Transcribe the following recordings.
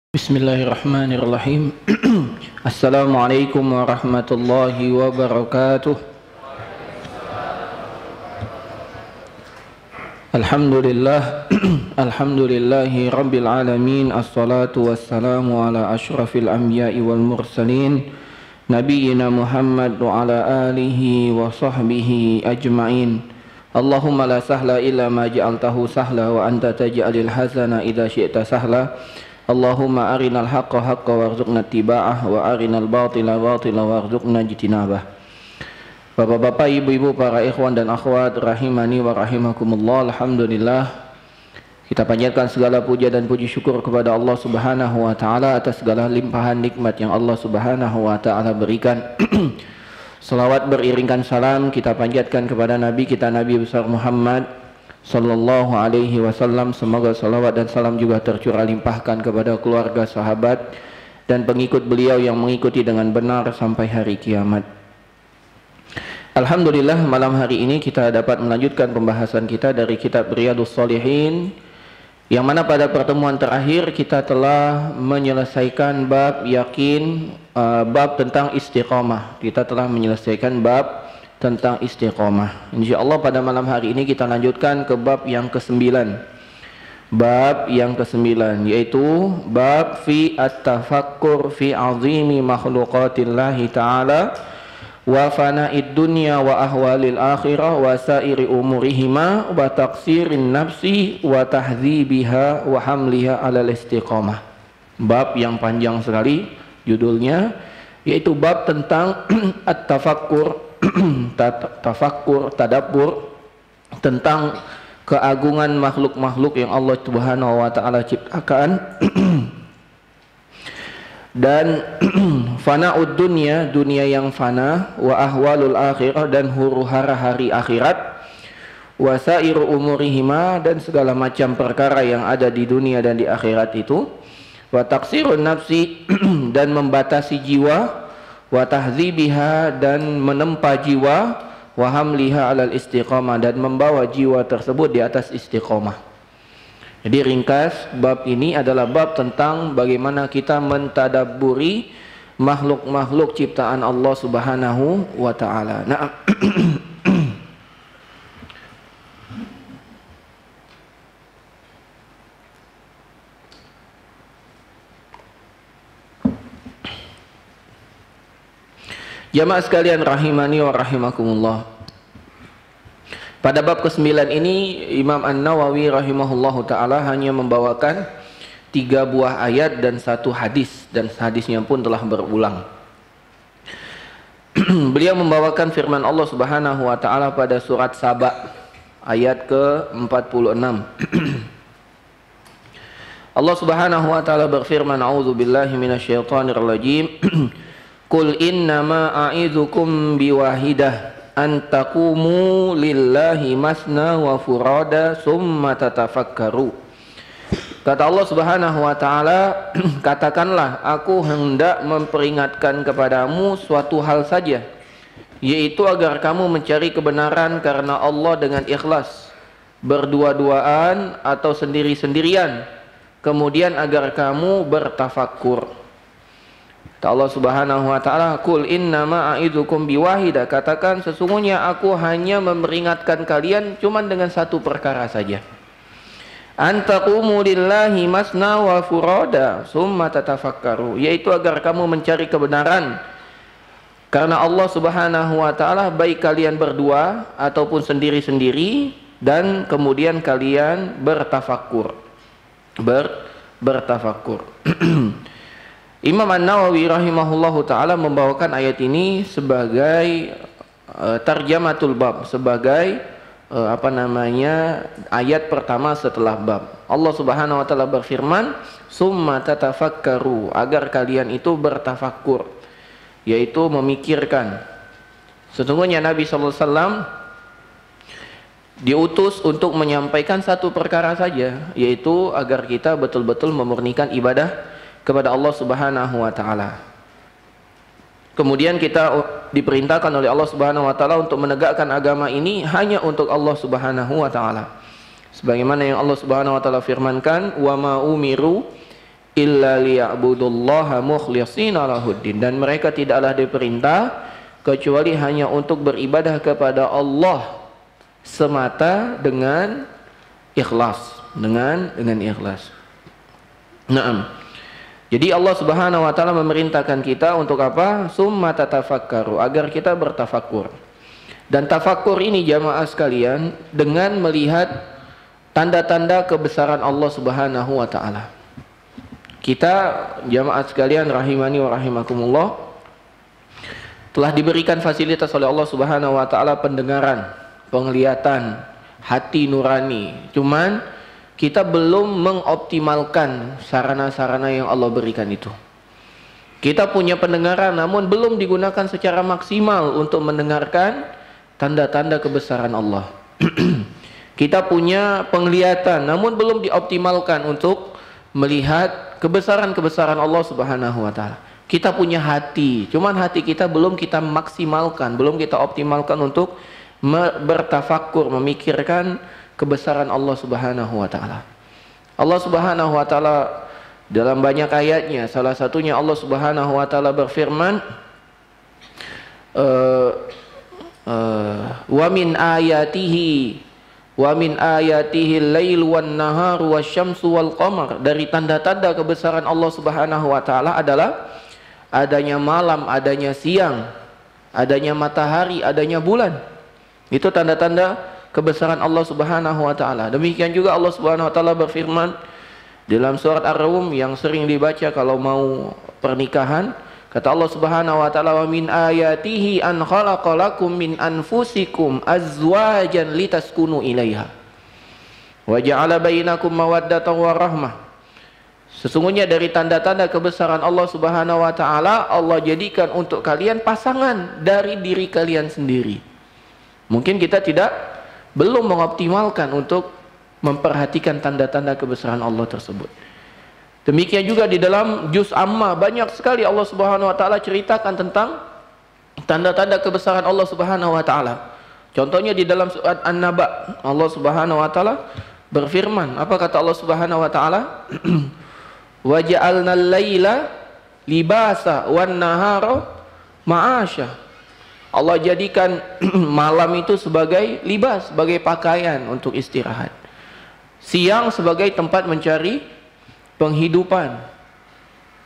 Bismillahirrahmanirrahim. Assalamualaikum warahmatullahi wabarakatuh. Alhamdulillahi rabbil alamin. Assalatu wassalamu ala ashrafil anbiya'i wal mursalin nabiyyina Muhammad wa ala alihi wa sahbihi ajma'in. Allahumma la sahla illa ma ja'altahu sahla wa anta taj'alil hazana idza syi'ta sahla. Allahumma arinal haqqa haqqa warzuqna ittiba'ah wa arinal batila batila warzuqna ijtinabah. Bapak-bapak, ibu-ibu, para ikhwan dan akhwat rahimani wa rahimakumullah. Alhamdulillah, kita panjatkan segala puja dan puji syukur kepada Allah Subhanahu wa taala atas segala limpahan nikmat yang Allah Subhanahu wa taala berikan. Selawat beriringkan salam kita panjatkan kepada Nabi kita, Nabi besar Muhammad sallallahu alaihi wasallam. Semoga salawat dan salam juga tercurah limpahkan kepada keluarga, sahabat dan pengikut beliau yang mengikuti dengan benar sampai hari kiamat. Alhamdulillah, malam hari ini kita dapat melanjutkan pembahasan kita dari kitab Riyadhus Shalihin, yang mana pada pertemuan terakhir kita telah menyelesaikan bab yakin, bab tentang istiqamah. Kita telah menyelesaikan bab tentang istiqamah. InsyaAllah pada malam hari ini kita lanjutkan ke bab yang ke-9. Bab yang ke-9 yaitu bab fi at-tafakkur fi azimi makhluqatillahi ta'ala wa fana'id dunya wa ahwalil akhirah wa sairi umurihima wa taqsirin nafsi wa tahdzibiha wa hamliha alal istiqamah. Bab yang panjang sekali judulnya, yaitu bab tentang at-tafakkur tafakkur, tadabbur tentang keagungan makhluk-makhluk yang Allah Subhanahu wa taala ciptakan dan fana'ud dunya, dunia yang fana, wa ahwalul akhirah, dan huru-hara hari akhirat, wa sairu umurihima, dan segala macam perkara yang ada di dunia dan di akhirat itu, wa taqsirun nafsi, dan membatasi jiwa, wa tahdzibiha, dan menempa jiwa, wa hamliha alal istiqamah, dan membawa jiwa tersebut di atas istiqamah. Jadi ringkas, bab ini adalah bab tentang bagaimana kita mentadabburi makhluk-makhluk ciptaan Allah Subhanahu wa taala. Nah, jamaah sekalian rahimani wa rahimakumullah. Pada bab ke-9 ini Imam An-Nawawi rahimahullahu taala hanya membawakan 3 buah ayat dan 1 hadis, dan hadisnya pun telah berulang. Beliau membawakan firman Allah Subhanahu wa taala pada surat Saba ayat ke-46. Allah Subhanahu wa taala berfirman, a'udzubillahi minasyaitonirrajim. Qul innama a'idzukum biwahidah an taqumu lillahi masna wa furada summa tatafakkaru. Kata Allah Subhanahu wa taala, katakanlah, aku hendak memperingatkan kepadamu suatu hal saja, yaitu agar kamu mencari kebenaran karena Allah dengan ikhlas, berdua-duaan atau sendiri-sendirian, kemudian agar kamu bertafakkur. Allah Subhanahu wa taala, qul innama a'idzukum biwahidah, katakan sesungguhnya aku hanya memperingatkan kalian cuman dengan 1 perkara saja. Antaqumu lillahi masna wa furada summa tatafakkaru, yaitu agar kamu mencari kebenaran karena Allah Subhanahu wa taala, baik kalian berdua ataupun sendiri-sendiri, dan kemudian kalian bertafakkur. Bertafakkur. Imam An-Nawawi rahimahullahu taala membawakan ayat ini sebagai tarjamatul bab, sebagai ayat pertama setelah bab. Allah Subhanahu wa taala berfirman, summa tatafakkaru, agar kalian itu bertafakkur, yaitu memikirkan. Sesungguhnya Nabi sallallahu alaihi wasallam diutus untuk menyampaikan 1 perkara saja, yaitu agar kita betul-betul memurnikan ibadah kepada Allah Subhanahu wa taala. Kemudian kita diperintahkan oleh Allah Subhanahu wa taala untuk menegakkan agama ini hanya untuk Allah Subhanahu wa taala. Sebagaimana yang Allah Subhanahu wa taala firmankan, "Wa ma umiru illa liya'budullaha mukhlishina lahuddin, dan mereka tidaklah diperintah kecuali hanya untuk beribadah kepada Allah semata dengan ikhlas, dengan ikhlas. Naam. Jadi Allah Subhanahu wa taala memerintahkan kita untuk apa? Summa tatafakkaru, agar kita bertafakkur. Dan tafakkur ini jamaah sekalian dengan melihat tanda-tanda kebesaran Allah Subhanahu wa taala. Kita jamaah sekalian rahimani wa rahimakumullah telah diberikan fasilitas oleh Allah Subhanahu wa taala pendengaran, penglihatan, hati nurani. Cuman kita belum mengoptimalkan sarana-sarana yang Allah berikan itu. Kita punya pendengaran namun belum digunakan secara maksimal untuk mendengarkan tanda-tanda kebesaran Allah. Kita punya penglihatan namun belum dioptimalkan untuk melihat kebesaran-kebesaran Allah Subhanahu wa taala. Kita punya hati, cuman hati kita belum kita maksimalkan, belum kita optimalkan untuk bertafakkur, memikirkan kebesaran Allah Subhanahu wa taala. Allah Subhanahu wa taala dalam banyak ayatnya, salah satunya Allah Subhanahu wa taala berfirman, wa min ayatihi al-lail wan nahar wasyamsu wal qamar. Dari tanda-tanda kebesaran Allah Subhanahu wa taala adalah adanya malam, adanya siang, adanya matahari, adanya bulan. Itu tanda-tanda kebesaran Allah Subhanahu wa taala. Demikian juga Allah Subhanahu wa taala berfirman dalam surat Ar-Rum yang sering dibaca kalau mau pernikahan, kata Allah Subhanahu wa taala, wa min ayatihi an khalaqalakum min anfusikum azwajan litaskunu ilaiha wa ja'ala bainakum mawaddatan wa rahmah. Sesungguhnya dari tanda-tanda kebesaran Allah Subhanahu wa taala, Allah jadikan untuk kalian pasangan dari diri kalian sendiri. Mungkin kita belum mengoptimalkan untuk memperhatikan tanda-tanda kebesaran Allah tersebut. Demikian juga di dalam juz Amma banyak sekali Allah Subhanahu wa taala ceritakan tentang tanda-tanda kebesaran Allah Subhanahu wa taala. Contohnya di dalam surat An-Naba, Allah Subhanahu wa taala berfirman, apa kata Allah Subhanahu wa taala? Wa ja'alnal laila libasa wan nahara ma'asya. Allah jadikan malam itu sebagai libas, sebagai pakaian untuk istirahat. Siang sebagai tempat mencari penghidupan.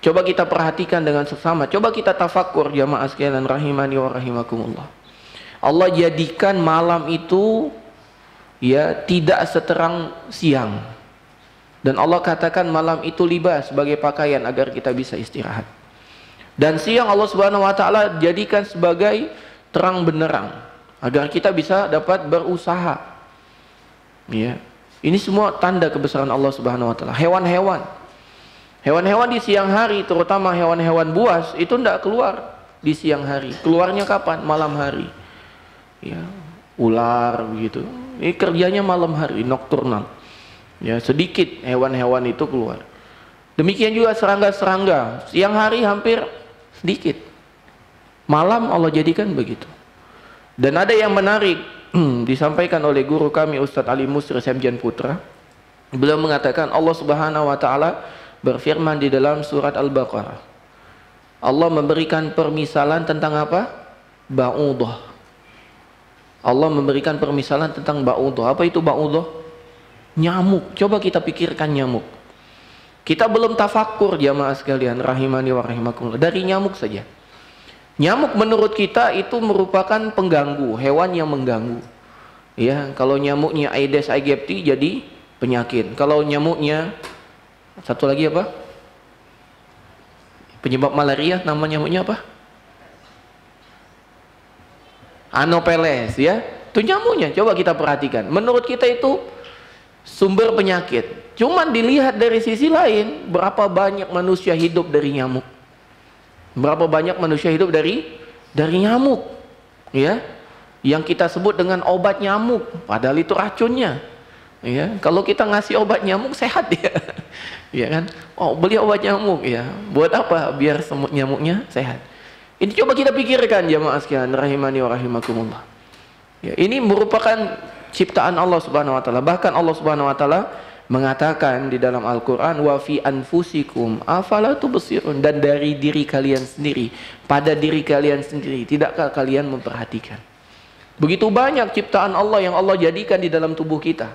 Coba kita perhatikan dengan seksama. Coba kita tafakkur jamaah sekalian rahimani wa rahimakumullah. Allah jadikan malam itu ya tidak seterang siang. Dan Allah katakan malam itu libas sebagai pakaian agar kita bisa istirahat. Dan siang Allah Subhanahu wa taala jadikan sebagai terang benderang agar kita bisa dapat berusaha. Ya. Ini semua tanda kebesaran Allah Subhanahu wa taala. Hewan-hewan di siang hari, terutama hewan-hewan buas, itu tidak keluar di siang hari. Keluarnya kapan? Malam hari. Ya, ular begitu. Ini kerjanya malam hari, nokturnal. Ya, sedikit hewan-hewan itu keluar. Demikian juga serangga-serangga. Siang hari hampir sedikit. Malam Allah jadikan begitu. Dan ada yang menarik disampaikan oleh guru kami Ustadz Ali Musri Semjan Putra. Beliau mengatakan Allah Subhanahu wa taala berfirman di dalam surat Al-Baqarah. Allah memberikan permisalan tentang apa? Ba'udah. Allah memberikan permisalan tentang ba'udah. Apa itu ba'udah? Nyamuk. Coba kita pikirkan nyamuk. Kita belum tafakkur jamaah sekalian rahimani wa rahimakumullah. Dari nyamuk saja. Nyamuk menurut kita itu merupakan pengganggu, hewan yang mengganggu. Ya, kalau nyamuknya Aedes aegypti jadi penyakit. Kalau nyamuknya satu lagi apa? Penyebab malaria, nama nyamuknya apa? Anopheles, ya. Itu nyamuknya. Coba kita perhatikan. Menurut kita itu sumber penyakit. Cuman dilihat dari sisi lain, berapa banyak manusia hidup dari nyamuk. Berapa banyak manusia hidup dari nyamuk, ya, yang kita sebut dengan obat nyamuk, padahal itu racunnya, ya. Kalau kita ngasih obat nyamuk sehat ya, ya kan? Oh, beli obat nyamuk, ya, buat apa? Biar semut nyamuknya sehat. Ini coba kita pikirkan jamaah sekalian rahimani wa rahimakumullah. Ya, ini merupakan ciptaan Allah Subhanahu wa taala. Bahkan Allah Subhanahu wa taala mengatakan di dalam Al-Quran, wa fi anfusikum afala tubsirun, dan dari diri kalian sendiri, pada diri kalian sendiri, tidakkah kalian memperhatikan? Begitu banyak ciptaan Allah yang Allah jadikan di dalam tubuh kita.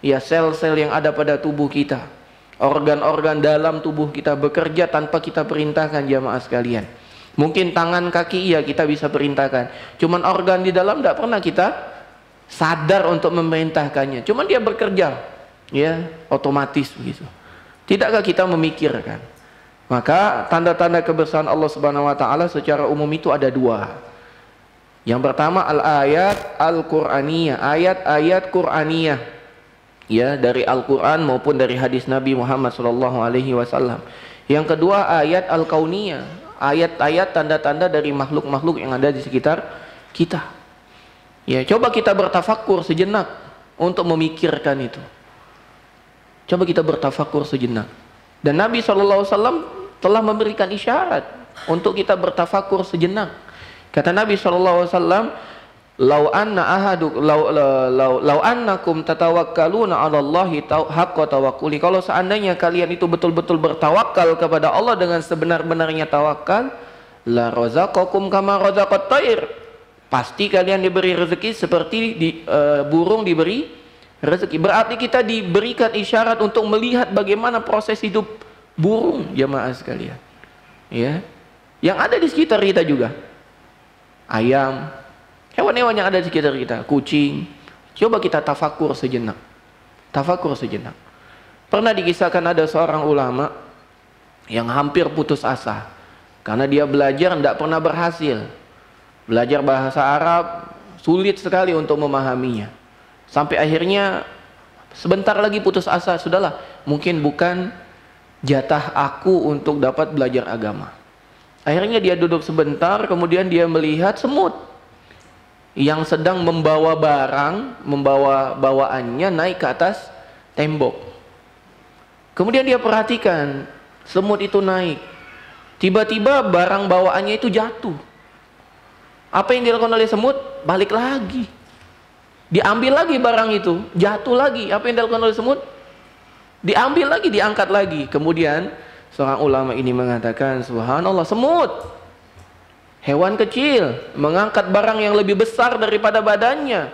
Ya, sel-sel yang ada pada tubuh kita, organ-organ dalam tubuh kita bekerja tanpa kita perintahkan, jamaah sekalian. Mungkin tangan, kaki, ya kita bisa perintahkan. Cuman organ di dalam tidak pernah kita sadar untuk memerintahkannya. Cuman dia bekerja, ya, otomatis begitu. Tidakkah kita memikirkan? Maka tanda-tanda kebesaran Allah Subhanahu wa taala secara umum itu ada dua. Yang pertama al-ayat al-Qur'aniyah, ayat-ayat Qur'aniyah, ya, dari Al-Qur'an maupun dari hadis Nabi Muhammad SAW. Yang kedua ayat al-kauniyah, ayat-ayat tanda-tanda dari makhluk-makhluk yang ada di sekitar kita. Ya, coba kita bertafakur sejenak untuk memikirkan itu. Coba kita bertafakur sejenak. Dan Nabi SAW telah memberikan isyarat untuk kita bertafakur sejenak. Kata Nabi SAW, "Lau annakum tatawakkaluna 'ala Allahi haqqa tawakkuli." Kalau seandainya kalian itu betul-betul bertawakal kepada Allah dengan sebenar-benarnya tawakal, la razaqakum kama razaqat thair. Pasti kalian diberi rezeki seperti burung diberi rezeki. Berarti kita diberikan isyarat untuk melihat bagaimana proses hidup burung, jamaah sekalian. Ya. Yang ada di sekitar kita juga. Ayam, hewan-hewan yang ada di sekitar kita, kucing. Coba kita tafakur sejenak. Tafakur sejenak. Pernah dikisahkan ada seorang ulama yang hampir putus asa karena dia belajar tidak pernah berhasil. Belajar bahasa Arab sulit sekali untuk memahaminya. Sampai akhirnya sebentar lagi putus asa, sudahlah, mungkin bukan jatah aku untuk dapat belajar agama. Akhirnya dia duduk sebentar, kemudian dia melihat semut yang sedang membawa barang, membawa bawaannya naik ke atas tembok. Kemudian dia perhatikan semut itu naik. Tiba-tiba barang bawaannya itu jatuh. Apa yang dilakukan oleh semut? Balik lagi. Diambil lagi barang itu, jatuh lagi. Apa yang dilakukan oleh semut? Diambil lagi, diangkat lagi. Kemudian seorang ulama ini mengatakan, subhanallah, semut, hewan kecil, mengangkat barang yang lebih besar daripada badannya.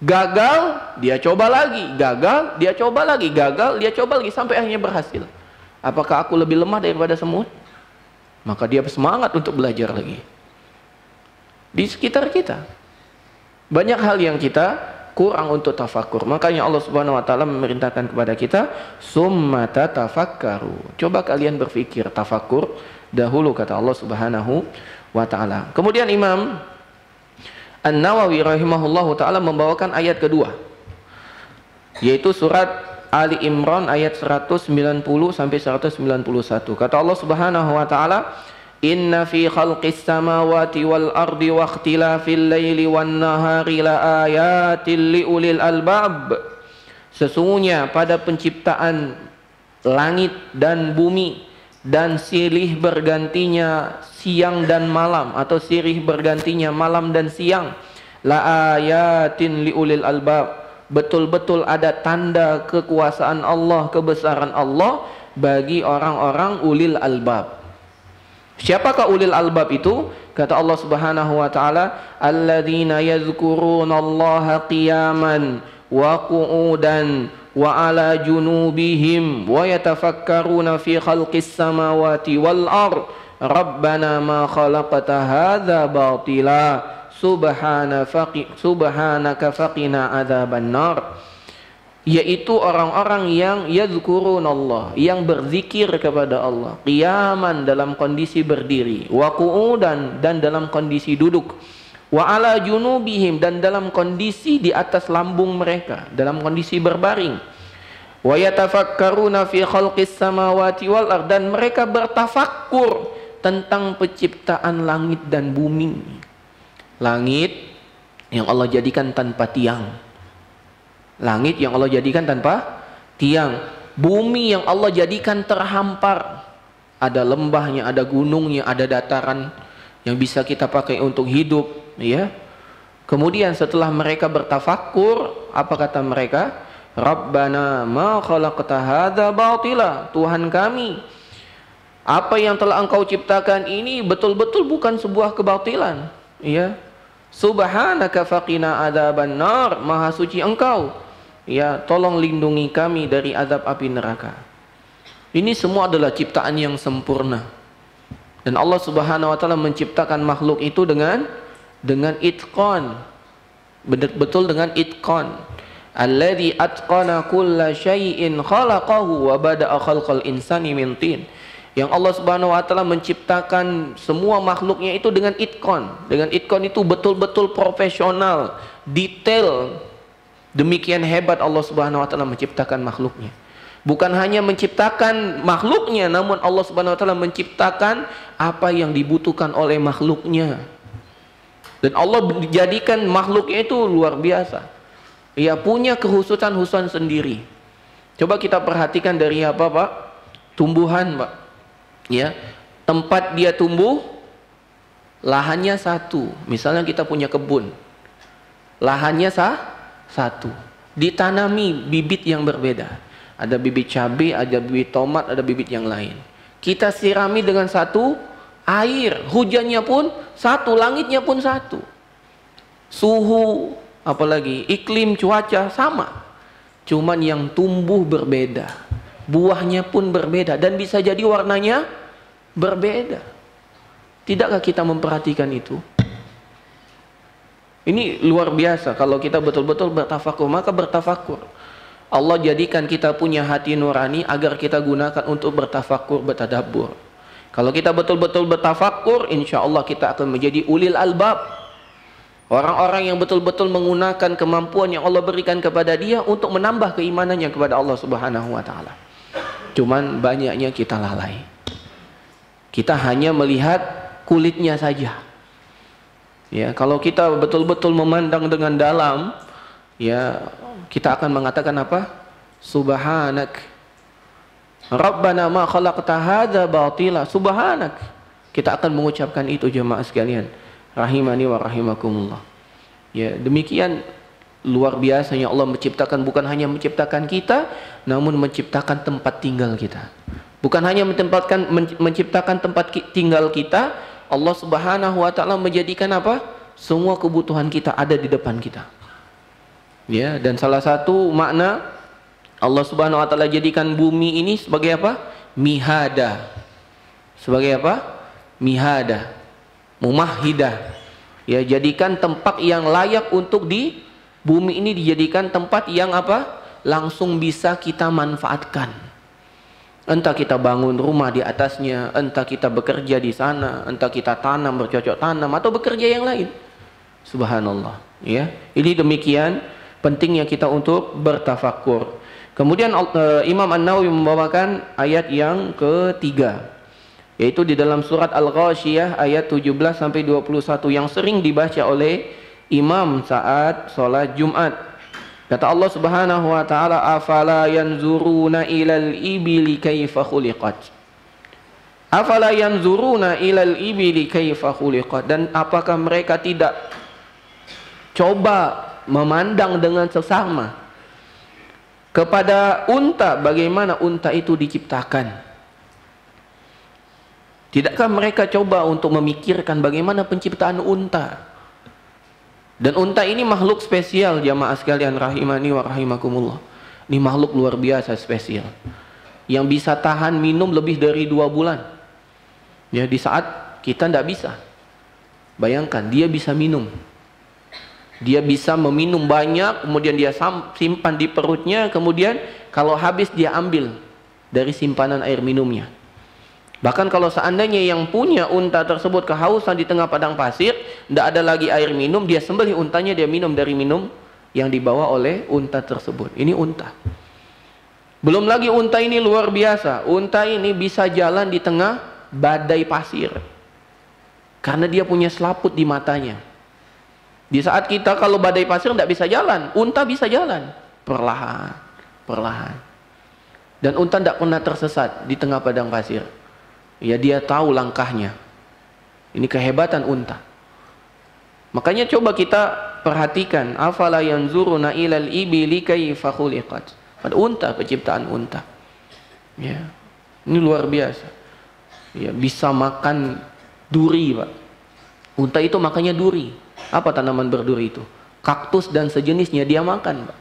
Gagal, dia coba lagi. Gagal, dia coba lagi. Gagal, dia coba lagi, sampai akhirnya berhasil. Apakah aku lebih lemah daripada semut? Maka dia semangat untuk belajar lagi. Di sekitar kita banyak hal yang kita kurang untuk tafakur. Makanya Allah Subhanahu wa taala memerintahkan kepada kita, summa tatafakkaru. Coba kalian berpikir, tafakur dahulu, kata Allah Subhanahu wa taala. Kemudian Imam An-Nawawi rahimahullahu taala membawakan ayat kedua, yaitu surat Ali Imran ayat 190 sampai 191. Kata Allah Subhanahu wa taala, inna fi khalqis samawati wal ardi wa ikhtilafil laili wan nahari la ayatil liulil albab. Sesungguhnya pada penciptaan langit dan bumi dan silih bergantinya siang dan malam, atau silih bergantinya malam dan siang, la ayatin liulil albab, betul-betul ada tanda kekuasaan Allah, kebesaran Allah bagi orang-orang ulil albab. Siapakah ulil albab itu? Kata Allah Subhanahu wa taala, alladzina yadhkurunallaha qiyaman wa qu'udan wa ala junubihim wa yatafakkaruna fi khalqis samawati wal ard rabbana ma khalaqta hadza batila subhanaka faqina adzaban nar. Yaitu orang-orang yang yadhkurunallah, yang berzikir kepada Allah, qiyaman, dalam kondisi berdiri, wa qu'udan, dan dalam kondisi duduk, wa ala junubihim, dan dalam kondisi di atas lambung mereka, dalam kondisi berbaring, wa yatafakkaruna fi khalqis samawati wal ard, dan mereka bertafakkur tentang penciptaan langit dan bumi. Langit yang Allah jadikan tanpa tiang, langit yang Allah jadikan tanpa tiang, bumi yang Allah jadikan terhampar, ada lembahnya, ada gunungnya, ada dataran yang bisa kita pakai untuk hidup, ya. Kemudian setelah mereka bertafakur, apa kata mereka? Rabbana ma khalaqta hadza batila, Tuhan kami, apa yang telah Engkau ciptakan ini betul-betul bukan sebuah kebatilan. Ya. Subhanaka faqina adzaban nar, Maha suci Engkau. Ya, tolong lindungi kami dari azab api neraka. Ini semua adalah ciptaan yang sempurna. Dan Allah Subhanahu wa taala menciptakan makhluk itu dengan itqan. Betul dengan itqan. Alladzi atqana kulla syai'in khalaqahu wa bada'a khalqal insani min tin. Yang Allah Subhanahu wa taala menciptakan semua makhluknya itu dengan itqan. Dengan itqan itu betul-betul profesional, detail. Demikian hebat Allah Subhanahu wa taala menciptakan makhluknya. Bukan hanya menciptakan makhluknya, namun Allah Subhanahu wa taala menciptakan apa yang dibutuhkan oleh makhluknya. Dan Allah menjadikan makhluknya itu luar biasa. Ya, punya kekhususan sendiri. Coba kita perhatikan dari apa, Pak? Tumbuhan, Pak. Ya, tempat dia tumbuh, lahannya satu. Misalnya kita punya kebun, lahannya satu. Ditanami bibit yang berbeda. Ada bibit cabai, ada bibit tomat, ada bibit yang lain. Kita sirami dengan satu air, hujannya pun satu, langitnya pun satu. Suhu, apalagi iklim, cuaca sama. Cuman yang tumbuh berbeda, buahnya pun berbeda, dan bisa jadi warnanya berbeda. Tidakkah kita memperhatikan itu? Ini luar biasa. Kalau kita betul-betul bertafakur, maka bertafakur. Allah jadikan kita punya hati nurani agar kita gunakan untuk bertafakur, bertadabbur. Kalau kita betul-betul bertafakur, insya Allah kita akan menjadi ulil albab. Orang-orang yang betul-betul menggunakan kemampuan yang Allah berikan kepada dia untuk menambah keimanannya kepada Allah Subhanahu wa taala. Cuman banyaknya kita lalai. Kita hanya melihat kulitnya saja. Ya, kalau kita betul-betul memandang dengan dalam, ya, kita akan mengatakan apa? Subhanak. Rabbana ma khalaqta hadza batila. Subhanak. Kita akan mengucapkan itu, jemaah sekalian. Rahimani wa rahimakumullah. Ya, demikian luar biasanya Allah menciptakan, bukan hanya menciptakan kita, namun menciptakan tempat tinggal kita. Bukan hanya menciptakan tempat tinggal kita, Allah Subhanahu wa taala menjadikan apa? Semua kebutuhan kita ada di depan kita. Ya, dan salah satu makna Allah Subhanahu wa taala jadikan bumi ini sebagai apa? Mihada. Sebagai apa? Mihada. Mumahhidah. Ya, jadikan tempat yang layak untuk di bumi ini, dijadikan tempat yang apa? Langsung bisa kita manfaatkan. Entah kita bangun rumah di atasnya, entah kita bekerja di sana, entah kita tanam, bercocok tanam, atau bekerja yang lain. Subhanallah. Ya, ini demikian pentingnya kita untuk bertafakur. Kemudian Imam An-Nawawi membawakan ayat yang ketiga, yaitu di dalam surat Al-Ghasyiyah ayat 17 sampai 21 yang sering dibaca oleh imam saat sholat Jumat. Kata Allah Subhanahu wa taala, afala yanzuruna ilal ibili kaifa khuliqat. Afala yanzuruna ilal ibili kaifa khuliqat. Dan apakah mereka tidak coba memandang dengan seksama kepada unta, bagaimana unta itu diciptakan? Tidakkah mereka coba untuk memikirkan bagaimana penciptaan unta? Dan unta ini makhluk spesial, jamaah sekalian rahimani wa rahimakumullah. Ini makhluk luar biasa spesial, yang bisa tahan minum lebih dari 2 bulan. Ya, di saat kita tidak bisa. Bayangkan, dia bisa minum. Dia bisa meminum banyak, kemudian dia simpan di perutnya, kemudian kalau habis dia ambil dari simpanan air minumnya. Bahkan kalau seandainya yang punya unta tersebut kehausan di tengah padang pasir, tidak ada lagi air minum, dia sembelih untanya, dia minum dari minum yang dibawa oleh unta tersebut. Ini unta. Belum lagi unta ini luar biasa. Unta ini bisa jalan di tengah badai pasir, karena dia punya selaput di matanya. Di saat kita kalau badai pasir tidak bisa jalan, unta bisa jalan perlahan, perlahan. Dan unta tidak pernah tersesat di tengah padang pasir. Ya, dia tahu langkahnya. Ini kehebatan unta. Makanya coba kita perhatikan, afala yanzuruna ilal ibili kaifa khuliqat. Pada unta, penciptaan unta. Ya. Ini luar biasa. Ya, bisa makan duri, Pak. Unta itu makannya duri. Apa tanaman berduri itu? Kaktus dan sejenisnya dia makan, Pak.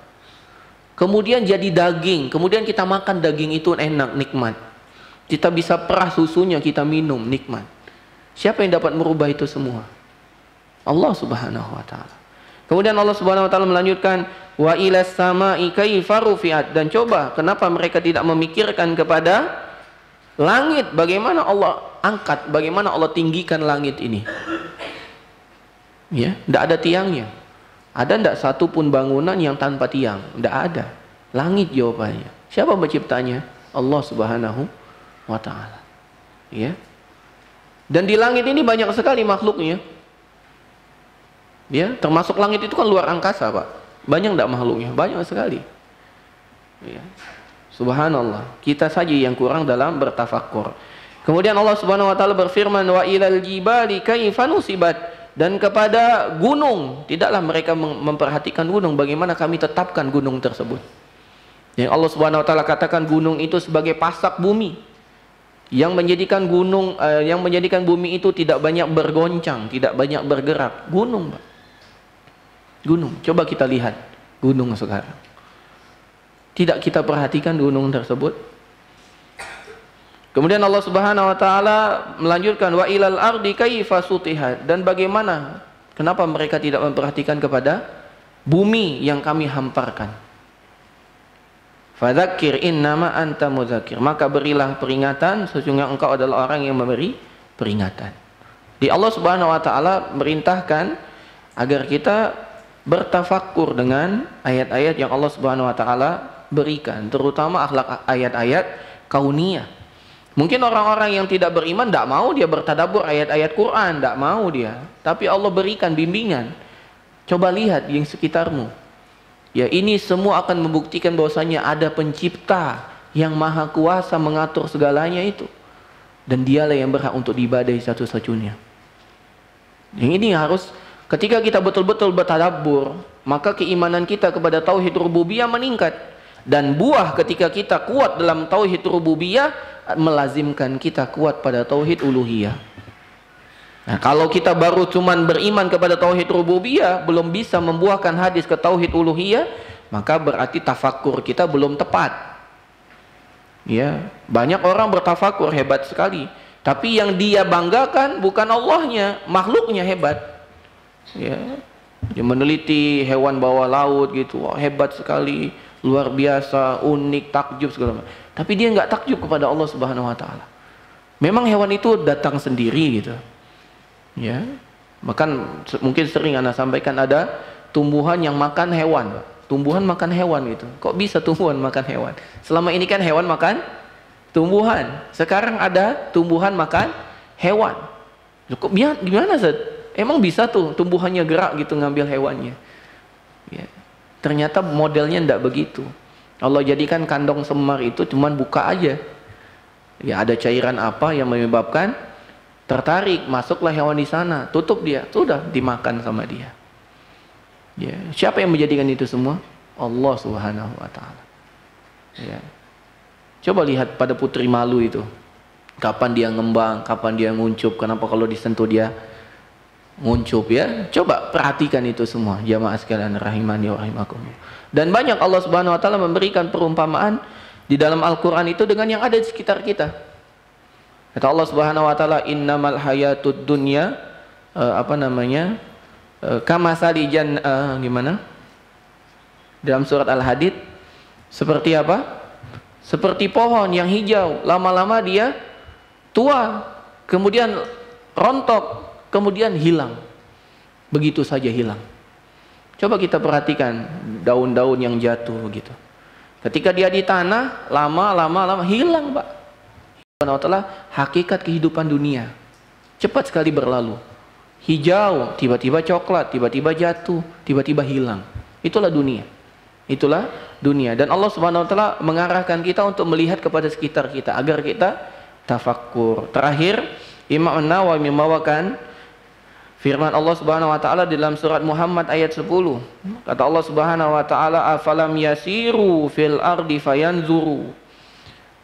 Kemudian jadi daging. Kemudian kita makan daging itu enak, nikmat. Kita bisa perah susunya, kita minum, nikmat. Siapa yang dapat merubah itu semua? Allah Subhanahu wa taala. Kemudian Allah Subhanahu wa taala melanjutkan, wa ilas sama'i kaifa rufi'at. Dan coba kenapa mereka tidak memikirkan kepada langit, bagaimana Allah angkat, bagaimana Allah tinggikan langit ini. Ya, tidak ada tiangnya. Ada tidak satu pun bangunan yang tanpa tiang? Tidak ada. Langit jawabannya. Siapa penciptanya? Allah Subhanahu wa taala. Ya. Dan di langit ini banyak sekali makhluknya. Ya, termasuk langit itu kan luar angkasa, Pak. Banyak tidak makhluknya? Banyak sekali. Ya. Subhanallah. Kita saja yang kurang dalam bertafakkur. Kemudian Allah Subhanahu wa taala berfirman, wa ilal jibali kaifa nusibat. Dan kepada gunung, tidaklah mereka memperhatikan gunung, bagaimana kami tetapkan gunung tersebut. Yang Allah Subhanahu wa taala katakan gunung itu sebagai pasak bumi. Yang menjadikan bumi itu tidak banyak bergoncang, tidak banyak bergerak. Gunung, Pak. Gunung. Coba kita lihat gunung sekarang. Tidak kita perhatikan gunung tersebut. Kemudian Allah Subhanahu wa taala melanjutkan, wa ilal ardi kaifa sutihat. Dan bagaimana? Kenapa mereka tidak memperhatikan kepada bumi yang kami hamparkan? Fadzakir innama anta mudzakir. Maka berilah peringatan, sesungguhnya engkau adalah orang yang memberi peringatan. Di Allah Subhanahu wa taala merintahkan agar kita bertafakkur dengan ayat-ayat yang Allah Subhanahu wa taala berikan, terutama akhlak ayat-ayat kauniyah. Mungkin orang-orang yang tidak beriman tidak mau dia bertadabbur ayat-ayat Quran, tidak mau dia. Tapi Allah berikan bimbingan. Coba lihat yang sekitarmu. Ya, ini semua akan membuktikan bahwasanya ada pencipta yang maha kuasa mengatur segalanya itu. Dan dialah yang berhak untuk diibadahi satu-satunya. Yang ini harus, ketika kita betul-betul bertadabbur, maka keimanan kita kepada tauhid rububiyah meningkat. Dan buah ketika kita kuat dalam tauhid rububiyah melazimkan kita kuat pada tauhid uluhiyah. Nah, kalau kita baru cuman beriman kepada tauhid rububiyah, belum bisa membuahkan hadis ke tauhid uluhiyah, maka berarti tafakkur kita belum tepat. Ya, banyak orang bertafakkur hebat sekali, tapi yang dia banggakan bukan Allahnya, makhluknya hebat. Ya, dia meneliti hewan bawah laut gitu, wah, hebat sekali, luar biasa, unik, takjub segala macam. Tapi dia nggak takjub kepada Allah Subhanahu wa taala. Memang hewan itu datang sendiri gitu. Ya, bahkan mungkin sering Anda sampaikan ada tumbuhan yang makan hewan, Pak. Tumbuhan makan hewan gitu. Kok bisa tumbuhan makan hewan? Selama ini kan hewan makan tumbuhan. Sekarang ada tumbuhan makan hewan. Kok gimana, Zat? Emang bisa tuh tumbuhannya gerak gitu ngambil hewannya? Ya. Ternyata modelnya tidak begitu. Allah jadikan kandang semar itu cuman buka aja. Ya, ada cairan apa yang menyebabkan tertarik, masuklah hewan di sana, tutup dia, sudah dimakan sama dia. Ya, siapa yang menjadikan itu semua? Allah Subhanahu wa taala. Ya. Coba lihat pada putri malu itu. Kapan dia ngembang, kapan dia nguncup, kenapa kalau disentuh dia nguncup, ya? Coba perhatikan itu semua, jamaah sekalian rahimani wa rahimakumullah. Dan banyak Allah Subhanahu wa taala memberikan perumpamaan di dalam Al-Qur'an itu dengan yang ada di sekitar kita. Kata Allah Subhanahu wa taala, innamal hayatud dunya kamasali gimana? Dalam surat Al-Hadid, seperti apa? Seperti pohon yang hijau, lama-lama dia tua, kemudian rontok, kemudian hilang. Begitu saja hilang. Coba kita perhatikan daun-daun yang jatuh gitu. Ketika dia di tanah, lama hilang, Pak. Hakikat kehidupan dunia cepat sekali berlalu. Hijau, tiba-tiba coklat, tiba-tiba jatuh, tiba-tiba hilang. Itulah dunia. Itulah dunia. Dan Allah Subhanahu wa taala mengarahkan kita untuk melihat kepada sekitar kita agar kita tafakkur. Terakhir, Imam An-Nawawi membawakan Firman Allah Subhanahu wa taala di dalam surat Muhammad ayat 10. Kata Allah Subhanahu wa taala, "Afalam yasiru fil ardi fayanzuru."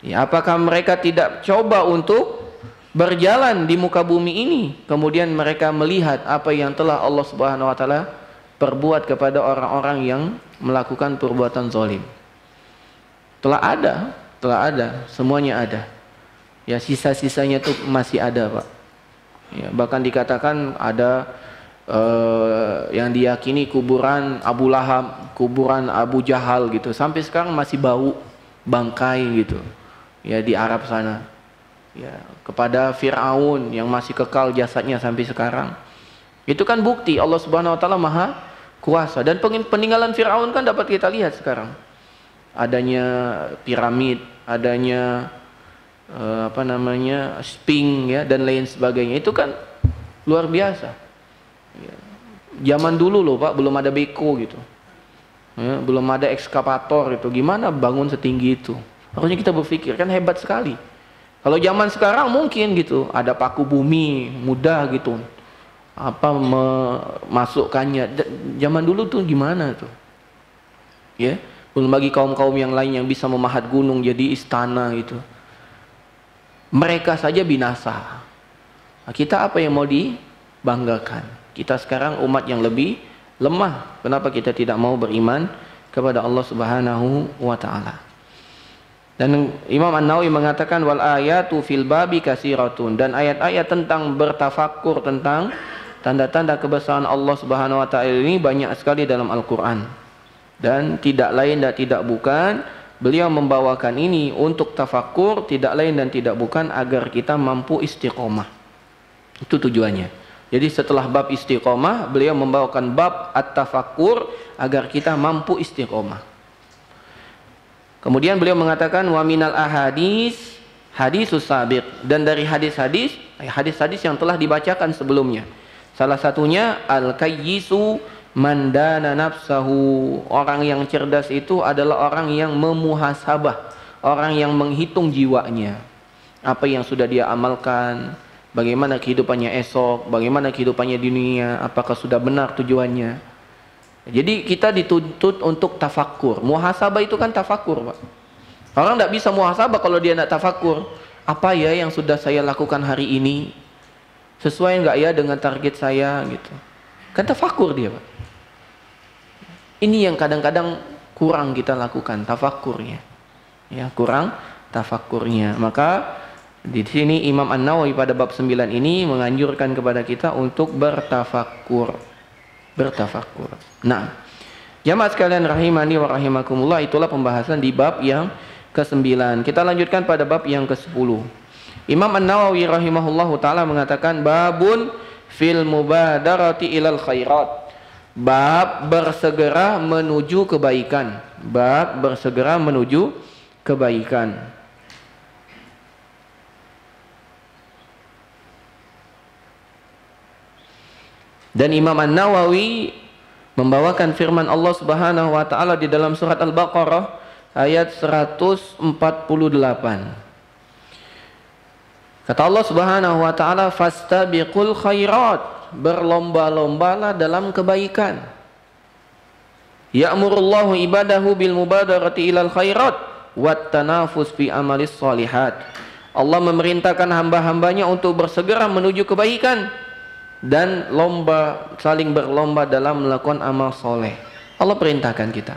Ya, apakah mereka tidak coba untuk berjalan di muka bumi ini, kemudian mereka melihat apa yang telah Allah Subhanahu wa taala perbuat kepada orang-orang yang melakukan perbuatan zalim. Telah ada, semuanya ada. Ya, sisa-sisanya itu masih ada, Pak. Ya, bahkan dikatakan ada yang diyakini kuburan Abu Lahab, kuburan Abu Jahal gitu. Sampai sekarang masih bau bangkai gitu. Ya, di Arab sana. Ya, kepada Fir'aun yang masih kekal jasadnya sampai sekarang. Itu kan bukti Allah Subhanahu wa taala Maha Kuasa, dan peninggalan Fir'aun kan dapat kita lihat sekarang. Adanya piramid, adanya Sphinx ya, dan lain sebagainya. Itu kan luar biasa. Ya. Zaman dulu loh, Pak, belum ada beko gitu. Ya, belum ada ekskavator itu. Gimana bangun setinggi itu? Harusnya kita berpikir, kan hebat sekali. Kalau zaman sekarang mungkin gitu, ada paku bumi, mudah gitu. Memasukkannya. Zaman dulu tuh gimana tuh? Ya, belum bagi kaum-kaum yang lain yang bisa memahat gunung jadi istana gitu. Mereka saja binasa. Nah, kita apa yang mau dibanggakan? Kita sekarang umat yang lebih lemah. Kenapa kita tidak mau beriman kepada Allah Subhanahu wa taala? Dan Imam An-Nawawi mengatakan wal ayatu fil babi katsiratun, dan ayat-ayat tentang bertafakkur tentang tanda-tanda kebesaran Allah Subhanahu wa taala ini banyak sekali dalam Al-Qur'an. Dan tidak lain dan tidak bukan beliau membawakan ini untuk tafakkur, tidak lain dan tidak bukan agar kita mampu istiqomah. Itu tujuannya. Jadi setelah bab istiqomah, beliau membawakan bab at-tafakkur agar kita mampu istiqomah. Kemudian beliau mengatakan wa minal ahadis hadisus sabiq, dan dari hadis-hadis yang telah dibacakan sebelumnya. Salah satunya al-kayyisu mandana nafsahu, orang yang cerdas itu adalah orang yang memuhasabah, orang yang menghitung jiwanya, apa yang sudah dia amalkan, bagaimana kehidupannya esok, bagaimana kehidupannya di dunia, apakah sudah benar tujuannya. Jadi kita dituntut untuk tafakkur. Muhasabah itu kan tafakkur, Pak. Orang tidak bisa muhasabah kalau dia tidak tafakkur. Apa ya yang sudah saya lakukan hari ini, sesuai enggak ya dengan target saya gitu. Kan tafakkur dia, Pak. Ini yang kadang-kadang kurang kita lakukan, tafakkurnya. Ya, kurang tafakkurnya. Maka di sini Imam An-Nawawi pada bab 9 ini menganjurkan kepada kita untuk bertafakkur. Bertafakkur. Nah, jamaah sekalian rahimani wa rahimakumullah, itulah pembahasan di bab yang ke-9. Kita lanjutkan pada bab yang ke-10. Imam An-Nawawi rahimahullahu taala mengatakan babun fil mubadarati ilal khairat. Bab bersegera menuju kebaikan. Bab bersegera menuju kebaikan. Dan Imam An-Nawawi membawakan firman Allah Subhanahu wa taala di dalam surat Al-Baqarah ayat 148. Kata Allah Subhanahu wa taala, fastabiqul khairat, berlomba-lombalah dalam kebaikan. Ya'murullahu ibadahu bil mubadarati ilal khairat wat tanafus fi amalis shalihat. Allah memerintahkan hamba-hambanya untuk bersegera menuju kebaikan dan saling berlomba dalam melakukan amal soleh. Allah perintahkan kita.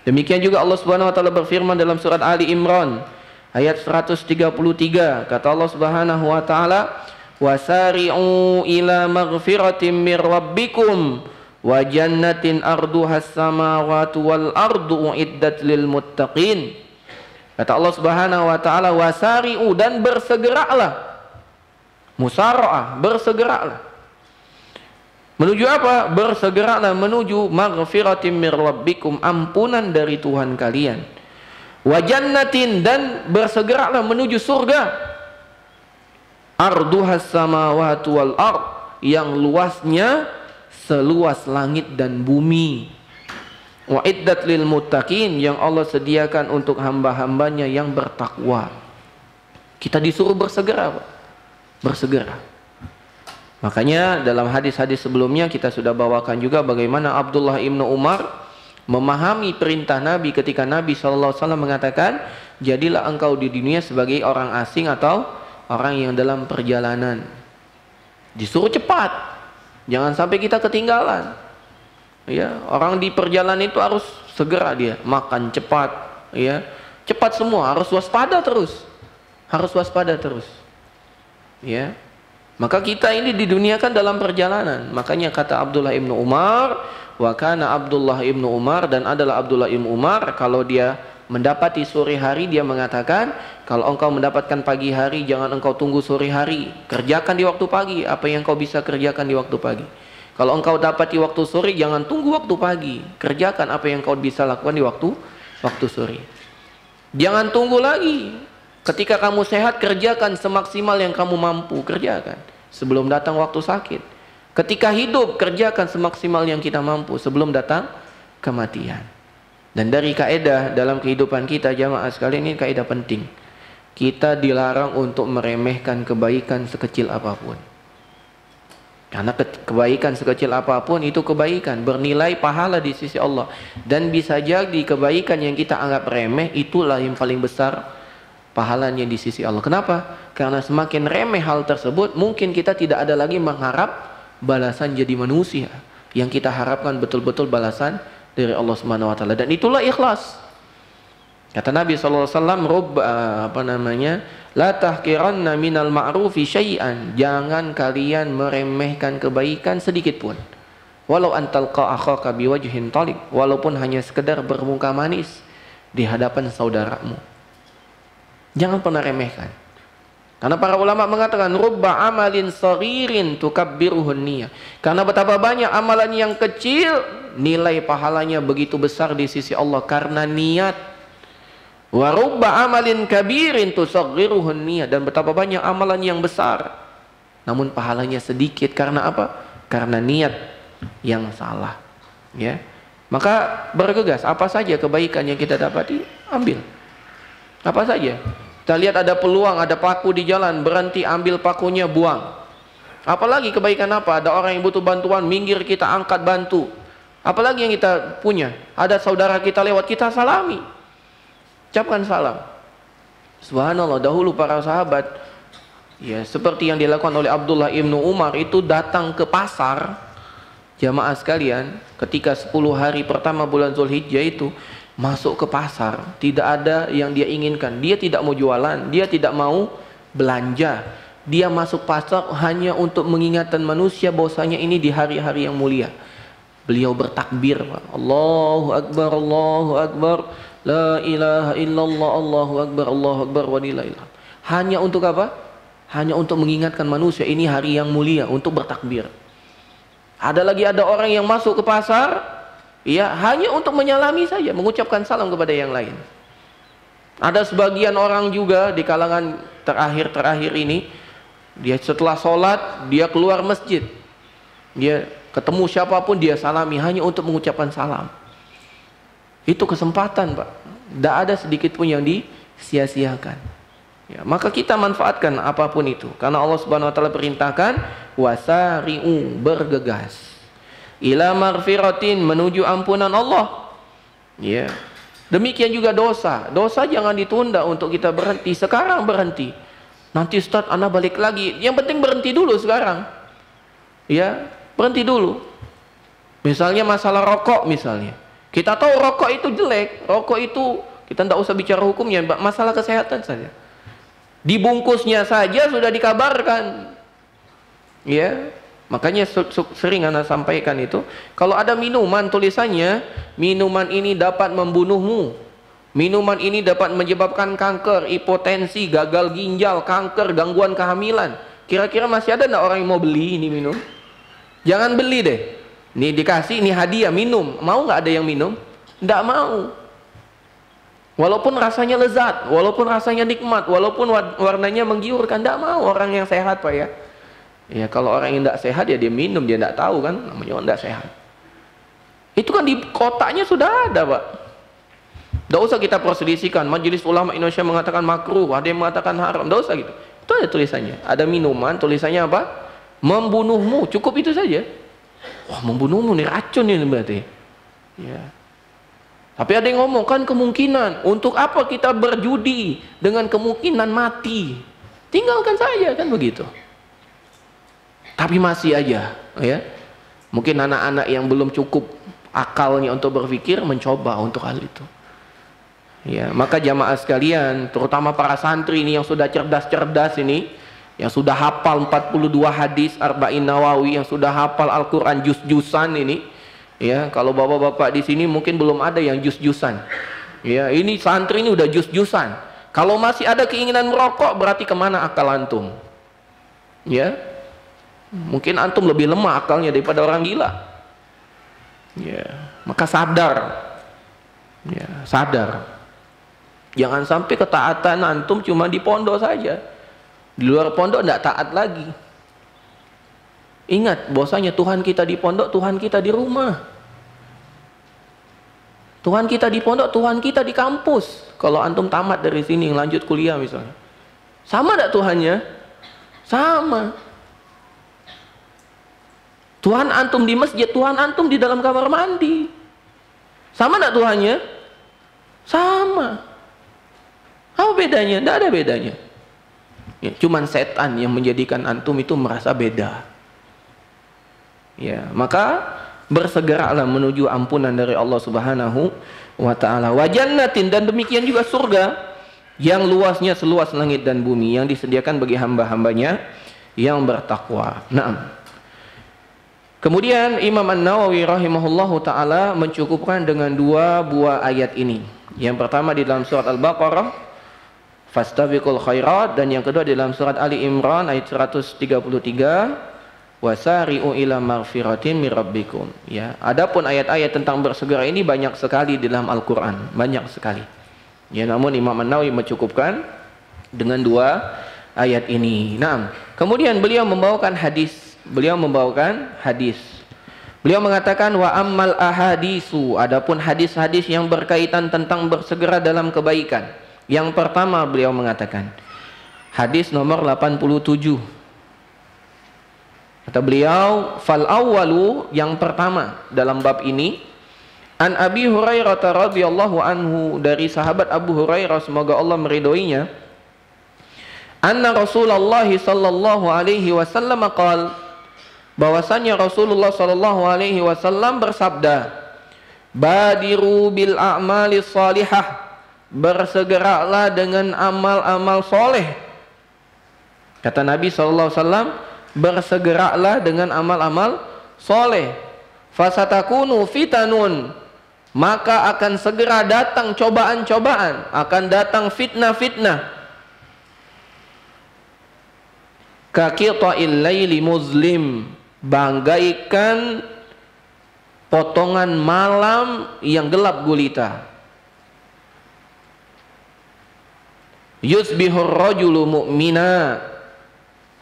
Demikian juga Allah Subhanahu wa taala berfirman dalam surat Ali Imran ayat 133, kata Allah Subhanahu wa taala, wasari'u ila maghfiratin mir rabbikum wa jannatin arduhas samawati wal ardu uiddat lil muttaqin. Kata Allah Subhanahu wa taala, wasari'u, dan bersegeralah. Musara'ah, bersegeralah. Menuju apa? Bersegeralah menuju maghfiratin mir rabbikum, ampunan dari Tuhan kalian. Wa jannatin, dan bersegeralah menuju surga. Arduhas samawati wal ard, yang luasnya seluas langit dan bumi. Wa iddat lil muttaqin, yang Allah sediakan untuk hamba-hambanya yang bertakwa. Kita disuruh bersegera, Pak. bersegera. Makanya dalam hadis-hadis sebelumnya kita sudah bawakan juga bagaimana Abdullah ibnu Umar memahami perintah Nabi ketika Nabi SAW mengatakan, jadilah engkau di dunia sebagai orang asing atau orang yang dalam perjalanan. Disuruh cepat, jangan sampai kita ketinggalan. Ya, orang di perjalanan itu harus segera dia makan cepat, ya, cepat semua, harus waspada terus, ya. Maka kita ini di dunia kan dalam perjalanan. Makanya kata Abdullah ibnu Umar, wa kana Abdullah ibnu Umar, dan adalah Abdullah ibnu Umar kalau dia mendapati sore hari dia mengatakan, kalau engkau mendapatkan pagi hari jangan engkau tunggu sore hari, kerjakan di waktu pagi apa yang kau bisa kerjakan di waktu pagi. Kalau engkau dapati waktu sore jangan tunggu waktu pagi, kerjakan apa yang kau bisa lakukan di waktu sore. Jangan tunggu lagi, ketika kamu sehat kerjakan semaksimal yang kamu mampu, kerjakan sebelum datang waktu sakit. Ketika hidup, kerjakan semaksimal yang kita mampu sebelum datang kematian. Dan dari kaidah dalam kehidupan kita, jamaah sekalian, ini kaidah penting. Kita dilarang untuk meremehkan kebaikan sekecil apapun. Karena kebaikan sekecil apapun itu kebaikan, bernilai pahala di sisi Allah. Dan bisa jadi kebaikan yang kita anggap remeh, itulah yang paling besar pahalanya di sisi Allah. Kenapa? Karena semakin remeh hal tersebut, mungkin kita tidak ada lagi mengharap balasan jadi manusia. Yang kita harapkan betul-betul balasan dari Allah Subhanahu wa taala, dan itulah ikhlas. Kata Nabi sallallahu alaihi wasallam, la tahqiranna minal ma'rufi syai'an, jangan kalian meremehkan kebaikan sedikit pun. Walau antalqa akhaka biwajhin talib, walaupun hanya sekedar bermuka manis di hadapan saudaramu. Jangan pernah remehkan. Karena para ulama mengatakan rubba amalin saghirin tukabbiruhun niyah. Karena betapa banyak amalan yang kecil nilai pahalanya begitu besar di sisi Allah karena niat. Wa rubba amalin kabirin tusaghiruhun niyah, dan betapa banyak amalan yang besar namun pahalanya sedikit karena apa? Karena niat yang salah. Ya. Maka bergegas, apa saja kebaikan yang kita dapati, ambil. Apa saja. Kita lihat ada peluang, ada paku di jalan, berhenti, ambil pakunya, buang. Apalagi kebaikan apa? Ada orang yang butuh bantuan, minggir, kita angkat, bantu. Apalagi yang kita punya? Ada saudara kita lewat, kita salami, ucapkan salam. Subhanallah, dahulu para sahabat, ya, seperti yang dilakukan oleh Abdullah ibnu Umar itu, datang ke pasar, jamaah sekalian, ketika 10 hari pertama bulan Zulhijjah itu, masuk ke pasar, tidak ada yang dia inginkan. Dia tidak mau jualan, dia tidak mau belanja. Dia masuk pasar hanya untuk mengingatkan manusia bahwasanya ini di hari-hari yang mulia. Beliau bertakbir, Allahu Akbar, Allahu Akbar, la ilaha illallah, Allahu Akbar, walillahil hamd. Hanya untuk apa? Hanya untuk mengingatkan manusia ini hari yang mulia, untuk bertakbir. Ada orang yang masuk ke pasar, ya, hanya untuk menyalami saja, mengucapkan salam kepada yang lain. Ada sebagian orang juga di kalangan terakhir ini, dia setelah sholat, dia keluar masjid, dia ketemu siapapun dia salami hanya untuk mengucapkan salam. Itu kesempatan, Pak. Tidak ada sedikit pun yang disia-siakan. Ya, maka kita manfaatkan apapun itu, karena Allah Subhanahu wa taala perintahkan wasari'u, bergegas ila maghfiratin, menuju ampunan Allah. Ya. Demikian juga dosa. Dosa jangan ditunda untuk kita berhenti. Sekarang berhenti. Nanti Ustaz ana balik lagi. Yang penting berhenti dulu sekarang. Ya, berhenti dulu. Misalnya masalah rokok misalnya. Kita tahu rokok itu jelek, rokok itu kita tidak usah bicara hukumnya, masalah kesehatan saja. Dibungkusnya saja sudah dikabarkan. Ya. Makanya sering Anda sampaikan itu, kalau ada minuman tulisannya, minuman ini dapat membunuhmu, minuman ini dapat menyebabkan kanker, hipotensi, gagal ginjal, kanker, gangguan kehamilan. Kira-kira masih ada enggak orang yang mau beli ini minum? Jangan beli deh. Ini dikasih, ini hadiah, minum. Mau nggak ada yang minum? Nggak mau. Walaupun rasanya lezat, walaupun rasanya nikmat, walaupun warnanya menggiurkan, nggak mau orang yang sehat, Pak ya. Ya, kalau orang yang tidak sehat ya dia minum, dia tidak tahu kan, namanya orang tidak sehat. Itu kan di kotaknya sudah ada, Pak. Tidak usah kita perselisihkan. Majelis Ulama Indonesia mengatakan makruh, ada yang mengatakan haram, tidak usah gitu. Itu ada tulisannya. Ada minuman, tulisannya apa? Membunuhmu. Cukup itu saja. Wah, membunuhmu nih, racun ini berarti. Ya. Tapi ada yang ngomong, kan kemungkinan. Untuk apa kita berjudi dengan kemungkinan mati? Tinggalkan saja, kan begitu. Tapi masih aja, ya. Mungkin anak-anak yang belum cukup akalnya untuk berpikir mencoba untuk hal itu. Ya, maka jamaah sekalian, terutama para santri ini yang sudah cerdas-cerdas ini, yang sudah hafal 42 hadis Arba'in Nawawi, yang sudah hafal Al-Qur'an juz-juzan ini, ya, kalau bapak-bapak di sini mungkin belum ada yang juz-juzan. Ya, ini santri ini udah juz-juzan. Kalau masih ada keinginan merokok, berarti kemana akal antum? Ya. Mungkin antum lebih lemah akalnya daripada orang gila. Ya, maka sadar. Ya, sadar. Jangan sampai ketaatan antum cuma di pondok saja. Di luar pondok tidak taat lagi. Ingat bahwasanya Tuhan kita di pondok, Tuhan kita di rumah. Tuhan kita di pondok, Tuhan kita di kampus. Kalau antum tamat dari sini lanjut kuliah misalnya, sama tidak Tuhannya? Sama. Tuhan antum di masjid, Tuhan antum di dalam kamar mandi. Sama tidak Tuhannya? Sama. Apa bedanya? Tidak ada bedanya. Ya, cuman setan yang menjadikan antum itu merasa beda. Ya, maka bersegeralah menuju ampunan dari Allah Subhanahu wa taala. Wa jannatin, dan demikian juga surga yang luasnya seluas langit dan bumi, yang disediakan bagi hamba-hambanya yang bertakwa. Naam. Kemudian Imam An-Nawawi rahimahullahu taala mencukupkan dengan dua buah ayat ini. Yang pertama di dalam surat Al-Baqarah, fastabiqul khairat, dan yang kedua di dalam surat Ali Imran ayat 133, wasari'u ila maghfiratin mir rabbikum. Ya, adapun ayat-ayat tentang bersegera ini banyak sekali di dalam Al-Qur'an, banyak sekali. Ya, namun Imam An-Nawawi mencukupkan dengan dua ayat ini. Nah, kemudian beliau membawakan hadis. Beliau mengatakan wa ammal ahadisu, adapun hadis-hadis yang berkaitan tentang bersegera dalam kebaikan. Yang pertama beliau mengatakan, hadis nomor 87. Kata beliau, fal awwalu, yang pertama dalam bab ini, an Abi Hurairah radhiyallahu anhu, dari sahabat Abu Hurairah semoga Allah meridhoinya, anna Rasulullah sallallahu alaihi wasallam qala, bahwasanya Rasulullah sallallahu alaihi wasallam bersabda, badiru bil a'mali salihah, bersegeralah dengan amal-amal soleh. Kata Nabi sallallahu alaihi wasallam, bersegeralah dengan amal-amal soleh. Fasatakunu fitanun, maka akan segera datang cobaan-cobaan, akan datang fitnah-fitnah. Kaqita'il laili muzlim, bagaikan potongan malam yang gelap gulita. Yusbihur rajulu mu'mina,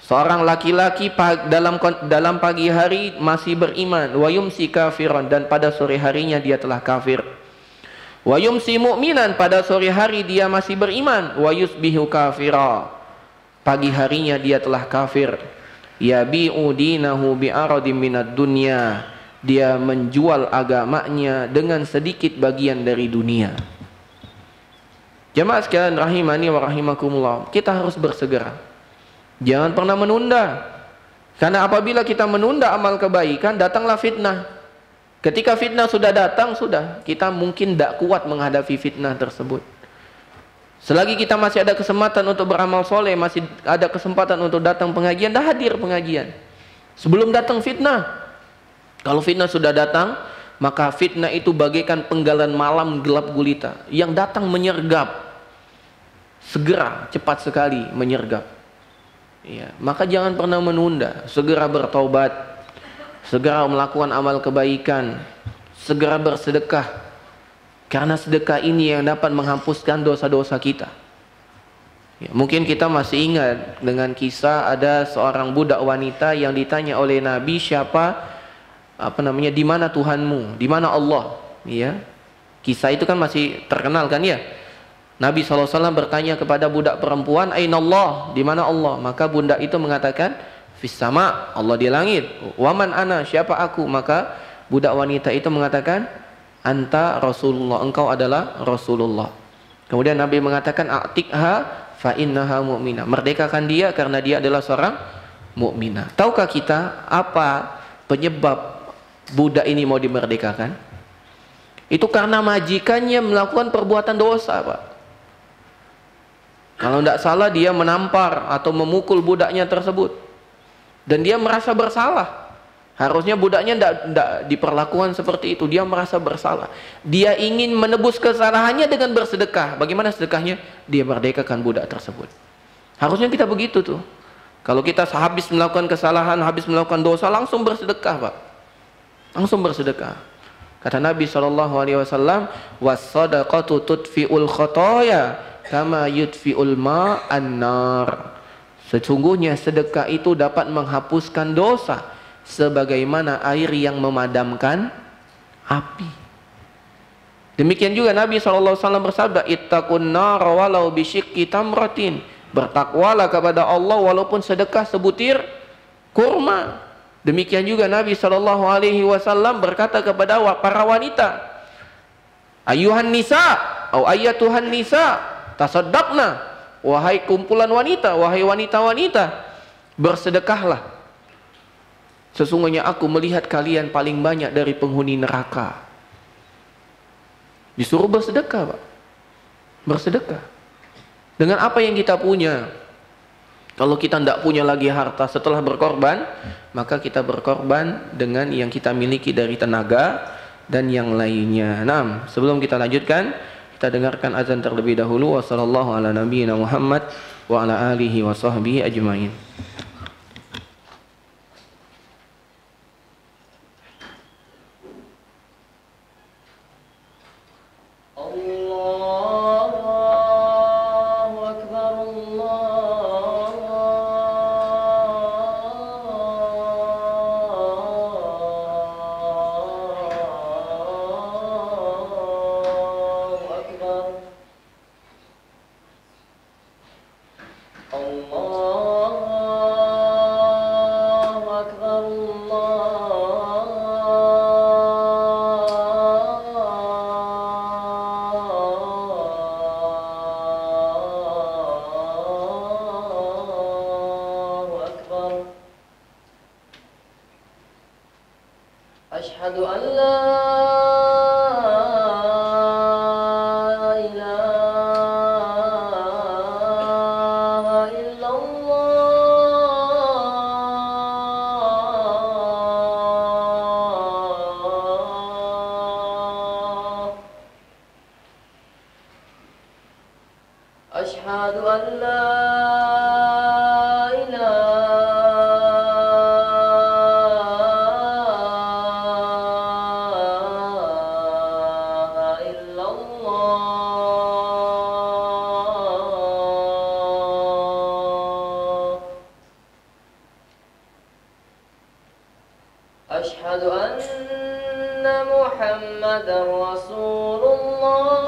seorang laki-laki dalam pagi hari masih beriman, wa yumsi kafiran, dan pada sore harinya dia telah kafir. Wa yumsi mu'minan, pada sore hari dia masih beriman, wa yusbihu kafira, pagi harinya dia telah kafir. Yabi'u dinahu bi'aradim minad dunya, dia menjual agamanya dengan sedikit bagian dari dunia. Jamaah sekalian rahimani wa rahimakumullah, kita harus bersegera. Jangan pernah menunda. Karena apabila kita menunda amal kebaikan, datanglah fitnah. Ketika fitnah sudah datang, sudah, kita mungkin tidak kuat menghadapi fitnah tersebut. Selagi kita masih ada kesempatan untuk beramal soleh, masih ada kesempatan untuk datang pengajian, dah hadir pengajian. Sebelum datang fitnah. Kalau fitnah sudah datang, maka fitnah itu bagaikan penggalan malam gelap gulita yang datang menyergap. Segera, cepat sekali menyergap. Ya, maka jangan pernah menunda, segera bertaubat, segera melakukan amal kebaikan, segera bersedekah. Karena sedekah ini yang dapat menghapuskan dosa-dosa kita. Ya, mungkin kita masih ingat dengan kisah ada seorang budak wanita yang ditanya oleh Nabi, di mana Tuhanmu, di mana Allah? Ya, kisah itu kan masih terkenal kan ya. Nabi SAW bertanya kepada budak perempuan, Aina Allah, di mana Allah? Maka budak itu mengatakan, Fis sama, Allah di langit. Waman ana, siapa aku? Maka budak wanita itu mengatakan, Anta Rasulullah, engkau adalah Rasulullah. Kemudian Nabi mengatakan, A'tikha fa innaha mu'minah, merdekakan dia karena dia adalah seorang mukminah. Tahukah kita apa penyebab budak ini mau dimerdekakan? Itu karena majikannya melakukan perbuatan dosa, Pak. Kalau tidak salah dia menampar atau memukul budaknya tersebut, dan dia merasa bersalah. Harusnya budaknya tidak diperlakukan seperti itu. Dia merasa bersalah. Dia ingin menebus kesalahannya dengan bersedekah. Bagaimana sedekahnya? Dia merdekakan budak tersebut. Harusnya kita begitu tuh. Kalau kita habis melakukan kesalahan, habis melakukan dosa, langsung bersedekah, Pak. Langsung bersedekah. Kata Nabi SAW, was-sadaqatu tudfi'ul khotoya kama yudfi'ul ma'an nar. Sesungguhnya sedekah itu dapat menghapuskan dosa sebagaimana air yang memadamkan api. Demikian juga Nabi SAW bersabda, ittaqun nar walau bisyikki tamratin. Bertakwalah kepada Allah walaupun sedekah sebutir kurma. Demikian juga Nabi SAW berkata kepada para wanita, ayuhan nisa atau ayatuhan nisa tasaddaqna, wahai kumpulan wanita, wahai wanita-wanita, bersedekahlah. Sesungguhnya aku melihat kalian paling banyak dari penghuni neraka. Disuruh bersedekah, Pak. Bersedekah. Dengan apa yang kita punya. Kalau kita tidak punya lagi harta setelah berkorban, maka kita berkorban dengan yang kita miliki dari tenaga dan yang lainnya. Nah, sebelum kita lanjutkan, kita dengarkan azan terlebih dahulu. Wassallallahu ala nabiyyina Muhammad wa ala alihi wa sahbihi ajmain. أشهد أن لا إله إلا الله أشهد أن لا أشهد أن محمدا رسول الله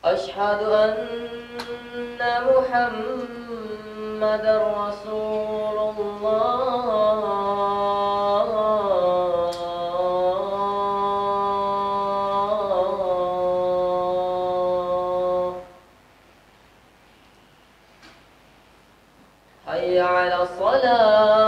أشهد أن محمدا رسول الله حي على الصلاة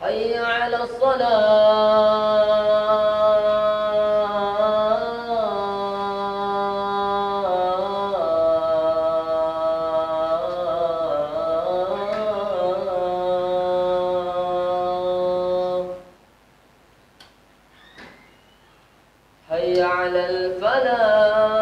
حي على الصلاة حي على الفلاح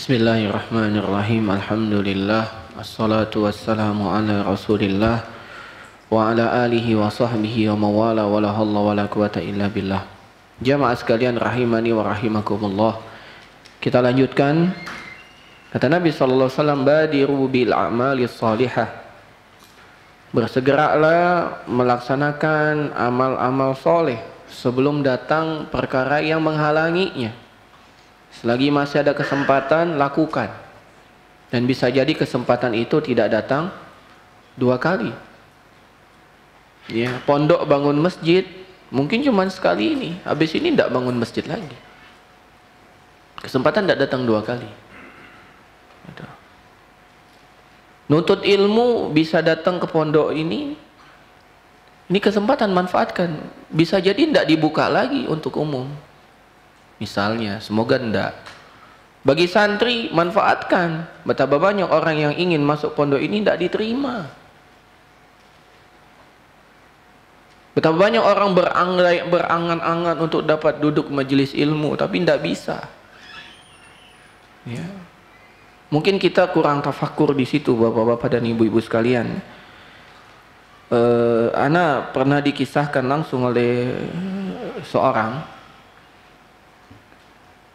Bismillahirrahmanirrahim. Alhamdulillah. Assalatu wassalamu ala Rasulillah wa ala alihi wa sahbihi wa mawala wa la hawla wa la quwata illa billah. Jamaah sekalian rahimani wa rahimakumullah. Kita lanjutkan. Kata Nabi sallallahu alaihi wasallam, badiru bil a'mali shalihah. Bersegeralah melaksanakan amal-amal soleh sebelum datang perkara yang menghalanginya. Selagi masih ada kesempatan, lakukan. Dan bisa jadi kesempatan itu tidak datang dua kali. Ya, pondok bangun masjid, mungkin cuma sekali ini. Habis ini tidak bangun masjid lagi. Kesempatan tidak datang dua kali. Nuntut ilmu bisa datang ke pondok ini. Ini kesempatan, manfaatkan. Bisa jadi tidak dibuka lagi untuk umum. Misalnya, semoga enggak. Bagi santri, manfaatkan. Betapa banyak orang yang ingin masuk pondok ini tidak diterima. Betapa banyak orang berangan-angan untuk dapat duduk majelis ilmu, tapi tidak bisa. Ya. Mungkin kita kurang tafakur di situ, bapak-bapak dan ibu-ibu sekalian. Ana pernah dikisahkan langsung oleh seorang.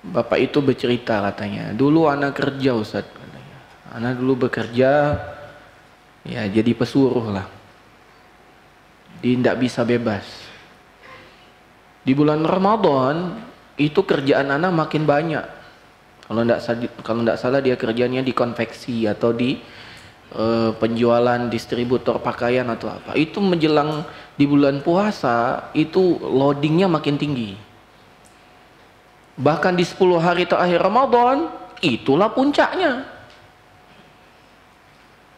Bapak itu bercerita katanya, dulu anak kerja Ustaz, katanya. Anak dulu bekerja, ya jadi pesuruh lah. Dia tidak bisa bebas. Di bulan Ramadan itu kerjaan anak makin banyak. Kalau tidak salah dia kerjanya di konveksi atau di penjualan distributor pakaian atau apa. Itu menjelang di bulan puasa itu loadingnya makin tinggi. Bahkan di 10 hari terakhir Ramadan, itulah puncaknya.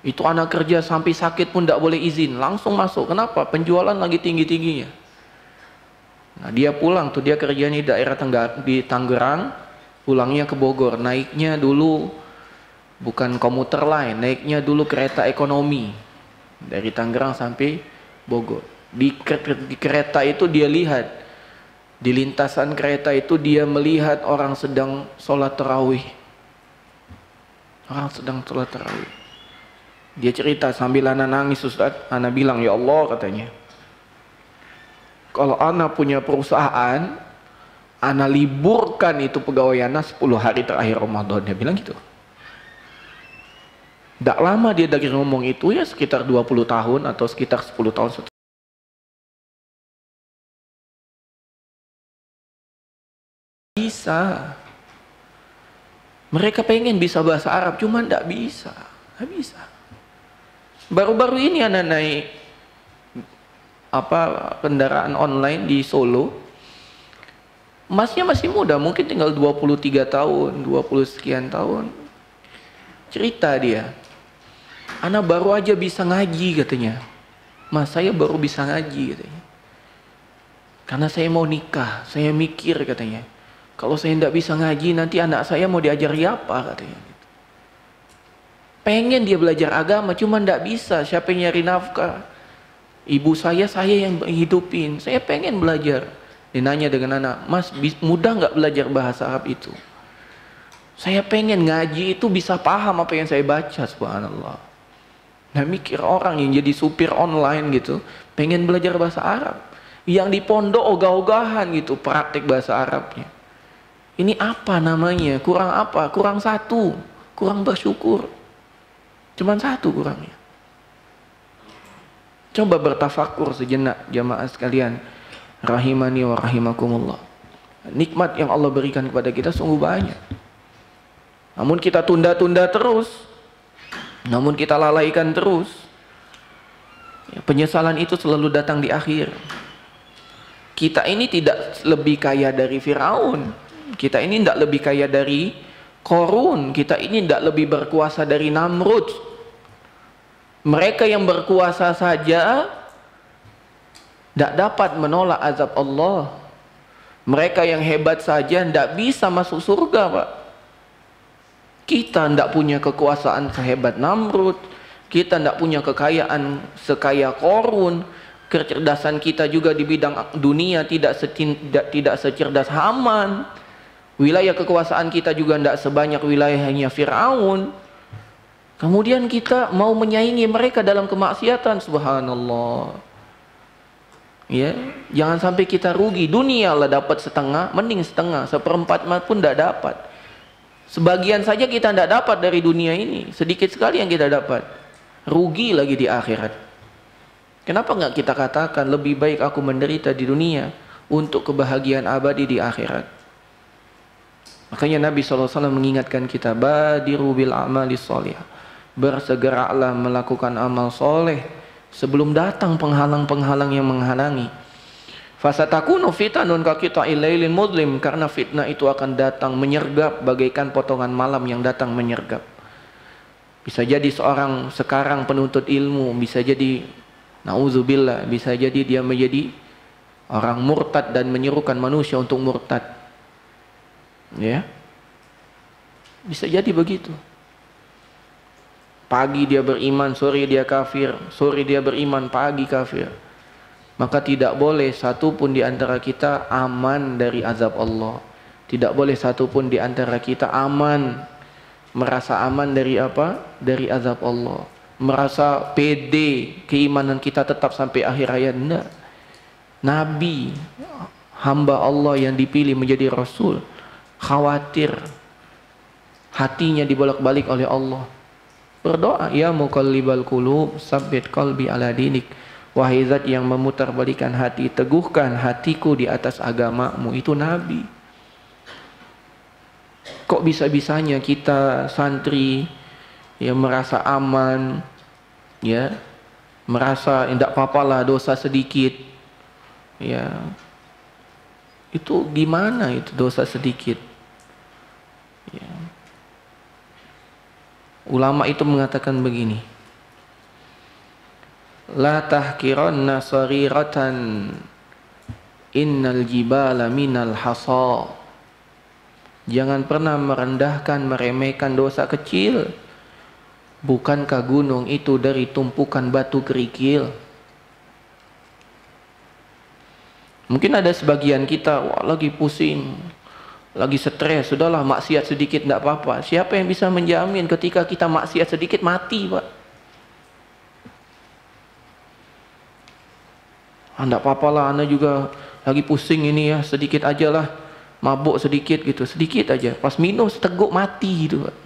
Itu anak kerja sampai sakit pun tidak boleh izin, langsung masuk. Kenapa? Penjualan lagi tinggi-tingginya. Nah, dia pulang tuh, dia kerjanya di daerah di Tangerang, pulangnya ke Bogor. Naiknya dulu bukan komuter lain, naiknya dulu kereta ekonomi. Dari Tangerang sampai Bogor. Di kereta itu dia lihat, di lintasan kereta itu dia melihat orang sedang sholat tarawih. Orang sedang sholat tarawih. Dia cerita sambil anak nangis, Ustaz. Anak bilang, ya Allah, katanya, kalau anak punya perusahaan, anak liburkan itu pegawai anak 10 hari terakhir Ramadan. Dia bilang gitu. Tidak lama dia dari ngomong itu, ya sekitar 20 tahun atau sekitar 10 tahun setelah. Bisa. Mereka pengen bisa bahasa Arab, cuma tidak bisa. Tidak bisa. Baru-baru ini anak naik kendaraan online di Solo. Masnya masih muda, mungkin tinggal 23 tahun, 20 sekian tahun. Cerita dia, anak baru aja bisa ngaji katanya. Mas, saya baru bisa ngaji katanya. Karena saya mau nikah, saya mikir katanya, kalau saya tidak bisa ngaji, nanti anak saya mau diajari apa katanya. Pengen dia belajar agama, cuma tidak bisa. Siapa yang nyari nafkah? Ibu saya yang hidupin. Saya pengen belajar. Dia nanya dengan anak, Mas, mudah nggak belajar bahasa Arab itu? Saya pengen ngaji itu bisa paham apa yang saya baca, subhanallah. Nah, mikir orang yang jadi supir online gitu, pengen belajar bahasa Arab. Yang di pondok ogah-ogahan gitu, praktik bahasa Arabnya. Ini apa namanya? Kurang apa? Kurang satu. Kurang bersyukur. Cuman satu kurangnya. Coba bertafakur sejenak jamaah sekalian. Rahimani wa rahimakumullah. Nikmat yang Allah berikan kepada kita sungguh banyak. Namun kita tunda-tunda terus. Namun kita lalaikan terus. Penyesalan itu selalu datang di akhir. Kita ini tidak lebih kaya dari Firaun. Kita ini tidak lebih kaya dari Korun. Kita ini tidak lebih berkuasa dari Namrud. Mereka yang berkuasa saja tidak dapat menolak azab Allah. Mereka yang hebat saja tidak bisa masuk surga, Pak. Kita tidak punya kekuasaan sehebat Namrud. Kita tidak punya kekayaan sekaya Korun. Kecerdasan kita juga di bidang dunia tidak secerdas Haman. Wilayah kekuasaan kita juga tidak sebanyak wilayahnya Fir'aun. Kemudian kita mau menyaingi mereka dalam kemaksiatan. Subhanallah. Ya, jangan sampai kita rugi. Dunia lah dapat setengah, mending setengah, seperempat pun tidak dapat. Sebagian saja kita tidak dapat dari dunia ini. Sedikit sekali yang kita dapat. Rugi lagi di akhirat. Kenapa nggak kita katakan lebih baik aku menderita di dunia untuk kebahagiaan abadi di akhirat? Makanya Nabi SAW mengingatkan kita, badiru bil a'mali sholih. Bersegeralah melakukan amal soleh sebelum datang penghalang-penghalang yang menghalangi. Fasatakunu fitanun kaqita'il lailin mudlim, karena fitnah itu akan datang menyergap bagaikan potongan malam yang datang menyergap. Bisa jadi seorang sekarang penuntut ilmu, bisa jadi na'udzubillah, bisa jadi dia menjadi orang murtad dan menyerukan manusia untuk murtad. Ya. Bisa jadi begitu. Pagi dia beriman, sore dia kafir, sore dia beriman, pagi kafir. Maka tidak boleh satu pun di antara kita aman dari azab Allah. Tidak boleh satu pun di antara kita aman, merasa aman dari apa? Dari azab Allah. Merasa pede, keimanan kita tetap sampai akhir hayat. Tidak. Nabi, hamba Allah yang dipilih menjadi Rasul, khawatir hatinya dibolak-balik oleh Allah. Berdoa, ya muqallibal qulub, tsabbit qalbi ala dinik. Wahai zat yang memutarbalikan hati, teguhkan hatiku di atas agamamu. Itu Nabi. Kok bisa-bisanya kita santri yang merasa aman, ya, merasa tidak apa-apalah dosa sedikit, ya, itu gimana itu dosa sedikit? Ya. Ulama itu mengatakan begini, la tahkiranna sariratan innal jibala minal hasa. Jangan pernah merendahkan, meremehkan dosa kecil. Bukankah gunung itu dari tumpukan batu kerikil? Mungkin ada sebagian kita, wah lagi pusing, lagi stres, sudahlah maksiat sedikit tidak apa-apa. Siapa yang bisa menjamin ketika kita maksiat sedikit mati, Pak? Tidak apa-apa lah, anda juga lagi pusing ini ya, sedikit aja lah, mabuk sedikit gitu, sedikit aja. Pas minum seteguk mati gitu, Pak.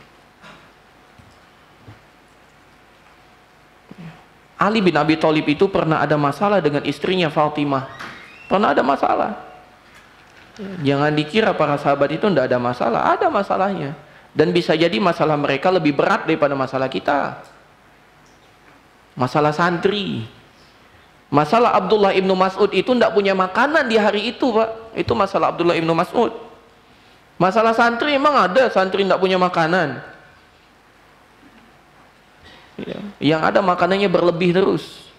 Ali bin Abi Thalib itu pernah ada masalah dengan istrinya Fatimah. Pernah ada masalah. Jangan dikira para sahabat itu tidak ada masalah. Ada masalahnya. Dan bisa jadi masalah mereka lebih berat daripada masalah kita. Masalah santri. Masalah Abdullah ibnu Mas'ud itu tidak punya makanan di hari itu, Pak. Itu masalah Abdullah ibnu Mas'ud. Masalah santri memang ada santri tidak punya makanan. Ya. Yang ada makanannya berlebih terus.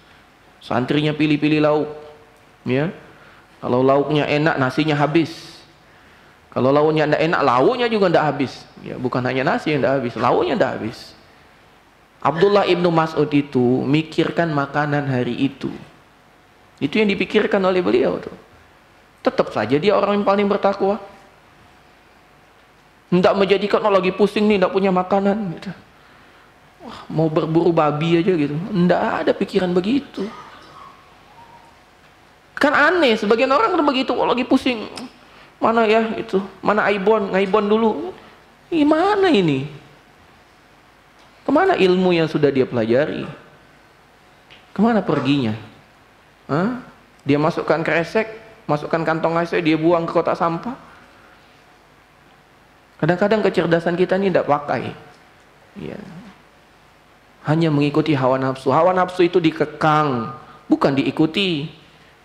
Santrinya pilih-pilih lauk. Ya. Kalau lauknya enak, nasinya habis. Kalau lauknya tidak enak, lauknya juga tidak habis. Ya, bukan hanya nasi yang tidak habis, lauknya tidak habis. Abdullah ibnu Mas'ud itu mikirkan makanan hari itu. Itu yang dipikirkan oleh beliau tuh. Tetap saja dia orang yang paling bertakwa. Tidak menjadikan oh, lagi pusing nih, tidak punya makanan. Gitu. Wah, mau berburu babi aja gitu. Tidak ada pikiran begitu. Kan aneh, sebagian orang kan begitu, oh, lagi pusing. Mana ya itu? Mana ngaibon dulu. Gimana ini? Kemana ilmu yang sudah dia pelajari? Kemana perginya? Hah? Dia masukkan kresek, masukkan kantong kresek, dia buang ke kotak sampah. Kadang-kadang kecerdasan kita ini tidak pakai. Ya. Hanya mengikuti hawa nafsu. Hawa nafsu itu dikekang, bukan diikuti.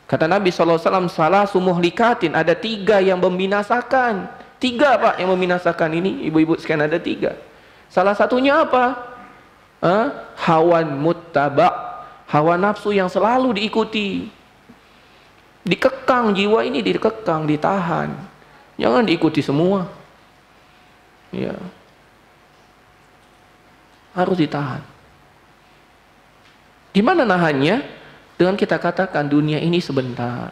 Kata Nabi SAW, salah sumuhlikatin, ada 3 yang membinasakan. 3 Pak yang membinasakan ini, ibu-ibu sekalian, ada 3. Salah satunya apa? Hawan muttaba, hawa nafsu yang selalu diikuti. Dikekang, jiwa ini dikekang, ditahan. Jangan diikuti semua. Ya. Harus ditahan. Gimana nahannya? Dengan kita katakan dunia ini sebentar.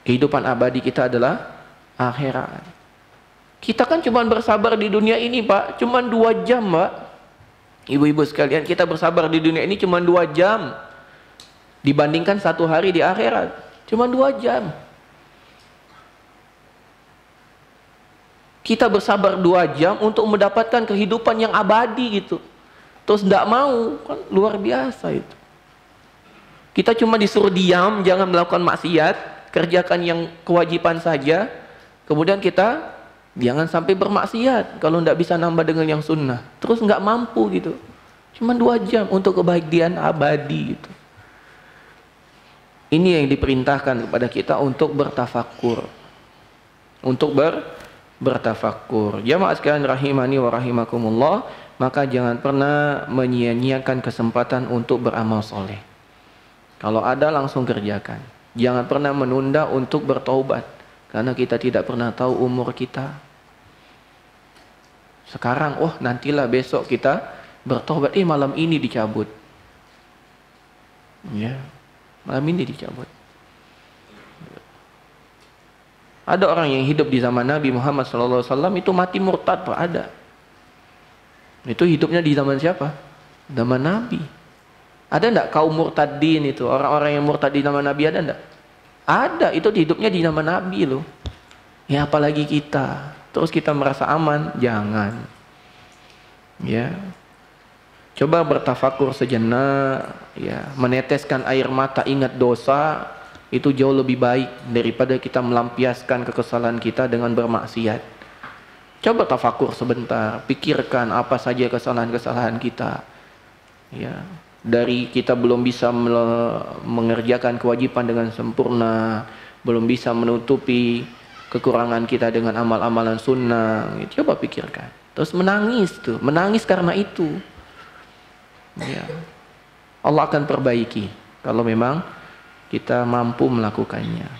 Kehidupan abadi kita adalah akhirat. Kita kan cuma bersabar di dunia ini Pak, cuma 2 jam Pak. Ibu-ibu sekalian, kita bersabar di dunia ini cuma 2 jam. Dibandingkan 1 hari di akhirat, cuma 2 jam. Kita bersabar 2 jam untuk mendapatkan kehidupan yang abadi gitu. Terus tidak mau, kan luar biasa itu. Kita cuma disuruh diam, jangan melakukan maksiat, kerjakan yang kewajiban saja. Kemudian kita jangan sampai bermaksiat kalau tidak bisa nambah dengan yang sunnah. Terus nggak mampu gitu. Cuma 2 jam untuk kebahagiaan abadi gitu. Ini yang diperintahkan kepada kita untuk bertafakur. Untuk bertafakur. Jamaah sekalian rahimani wa rahimakumullah, maka jangan pernah menyia-nyiakan kesempatan untuk beramal soleh. Kalau ada langsung kerjakan. Jangan pernah menunda untuk bertaubat. Karena kita tidak pernah tahu umur kita. Sekarang, nantilah besok kita bertaubat. Malam ini dicabut. Ya, malam ini dicabut. Ada orang yang hidup di zaman Nabi Muhammad SAW itu mati murtad Pak, ada. Itu hidupnya di zaman siapa? Zaman Nabi. Ada enggak kaum murtadin itu? Orang-orang yang murtad di zaman Nabi ada enggak? Ada, itu hidupnya di zaman Nabi loh. Ya apalagi kita. Terus kita merasa aman? Jangan. Ya. Coba bertafakur sejenak, ya, meneteskan air mata ingat dosa, itu jauh lebih baik daripada kita melampiaskan kekesalan kita dengan bermaksiat. Coba tafakur sebentar, pikirkan apa saja kesalahan-kesalahan kita. Ya. Dari kita belum bisa mengerjakan kewajiban dengan sempurna, belum bisa menutupi kekurangan kita dengan amal-amalan sunnah. Coba pikirkan. Terus menangis tuh, menangis karena itu. Ya. Allah akan perbaiki kalau memang kita mampu melakukannya.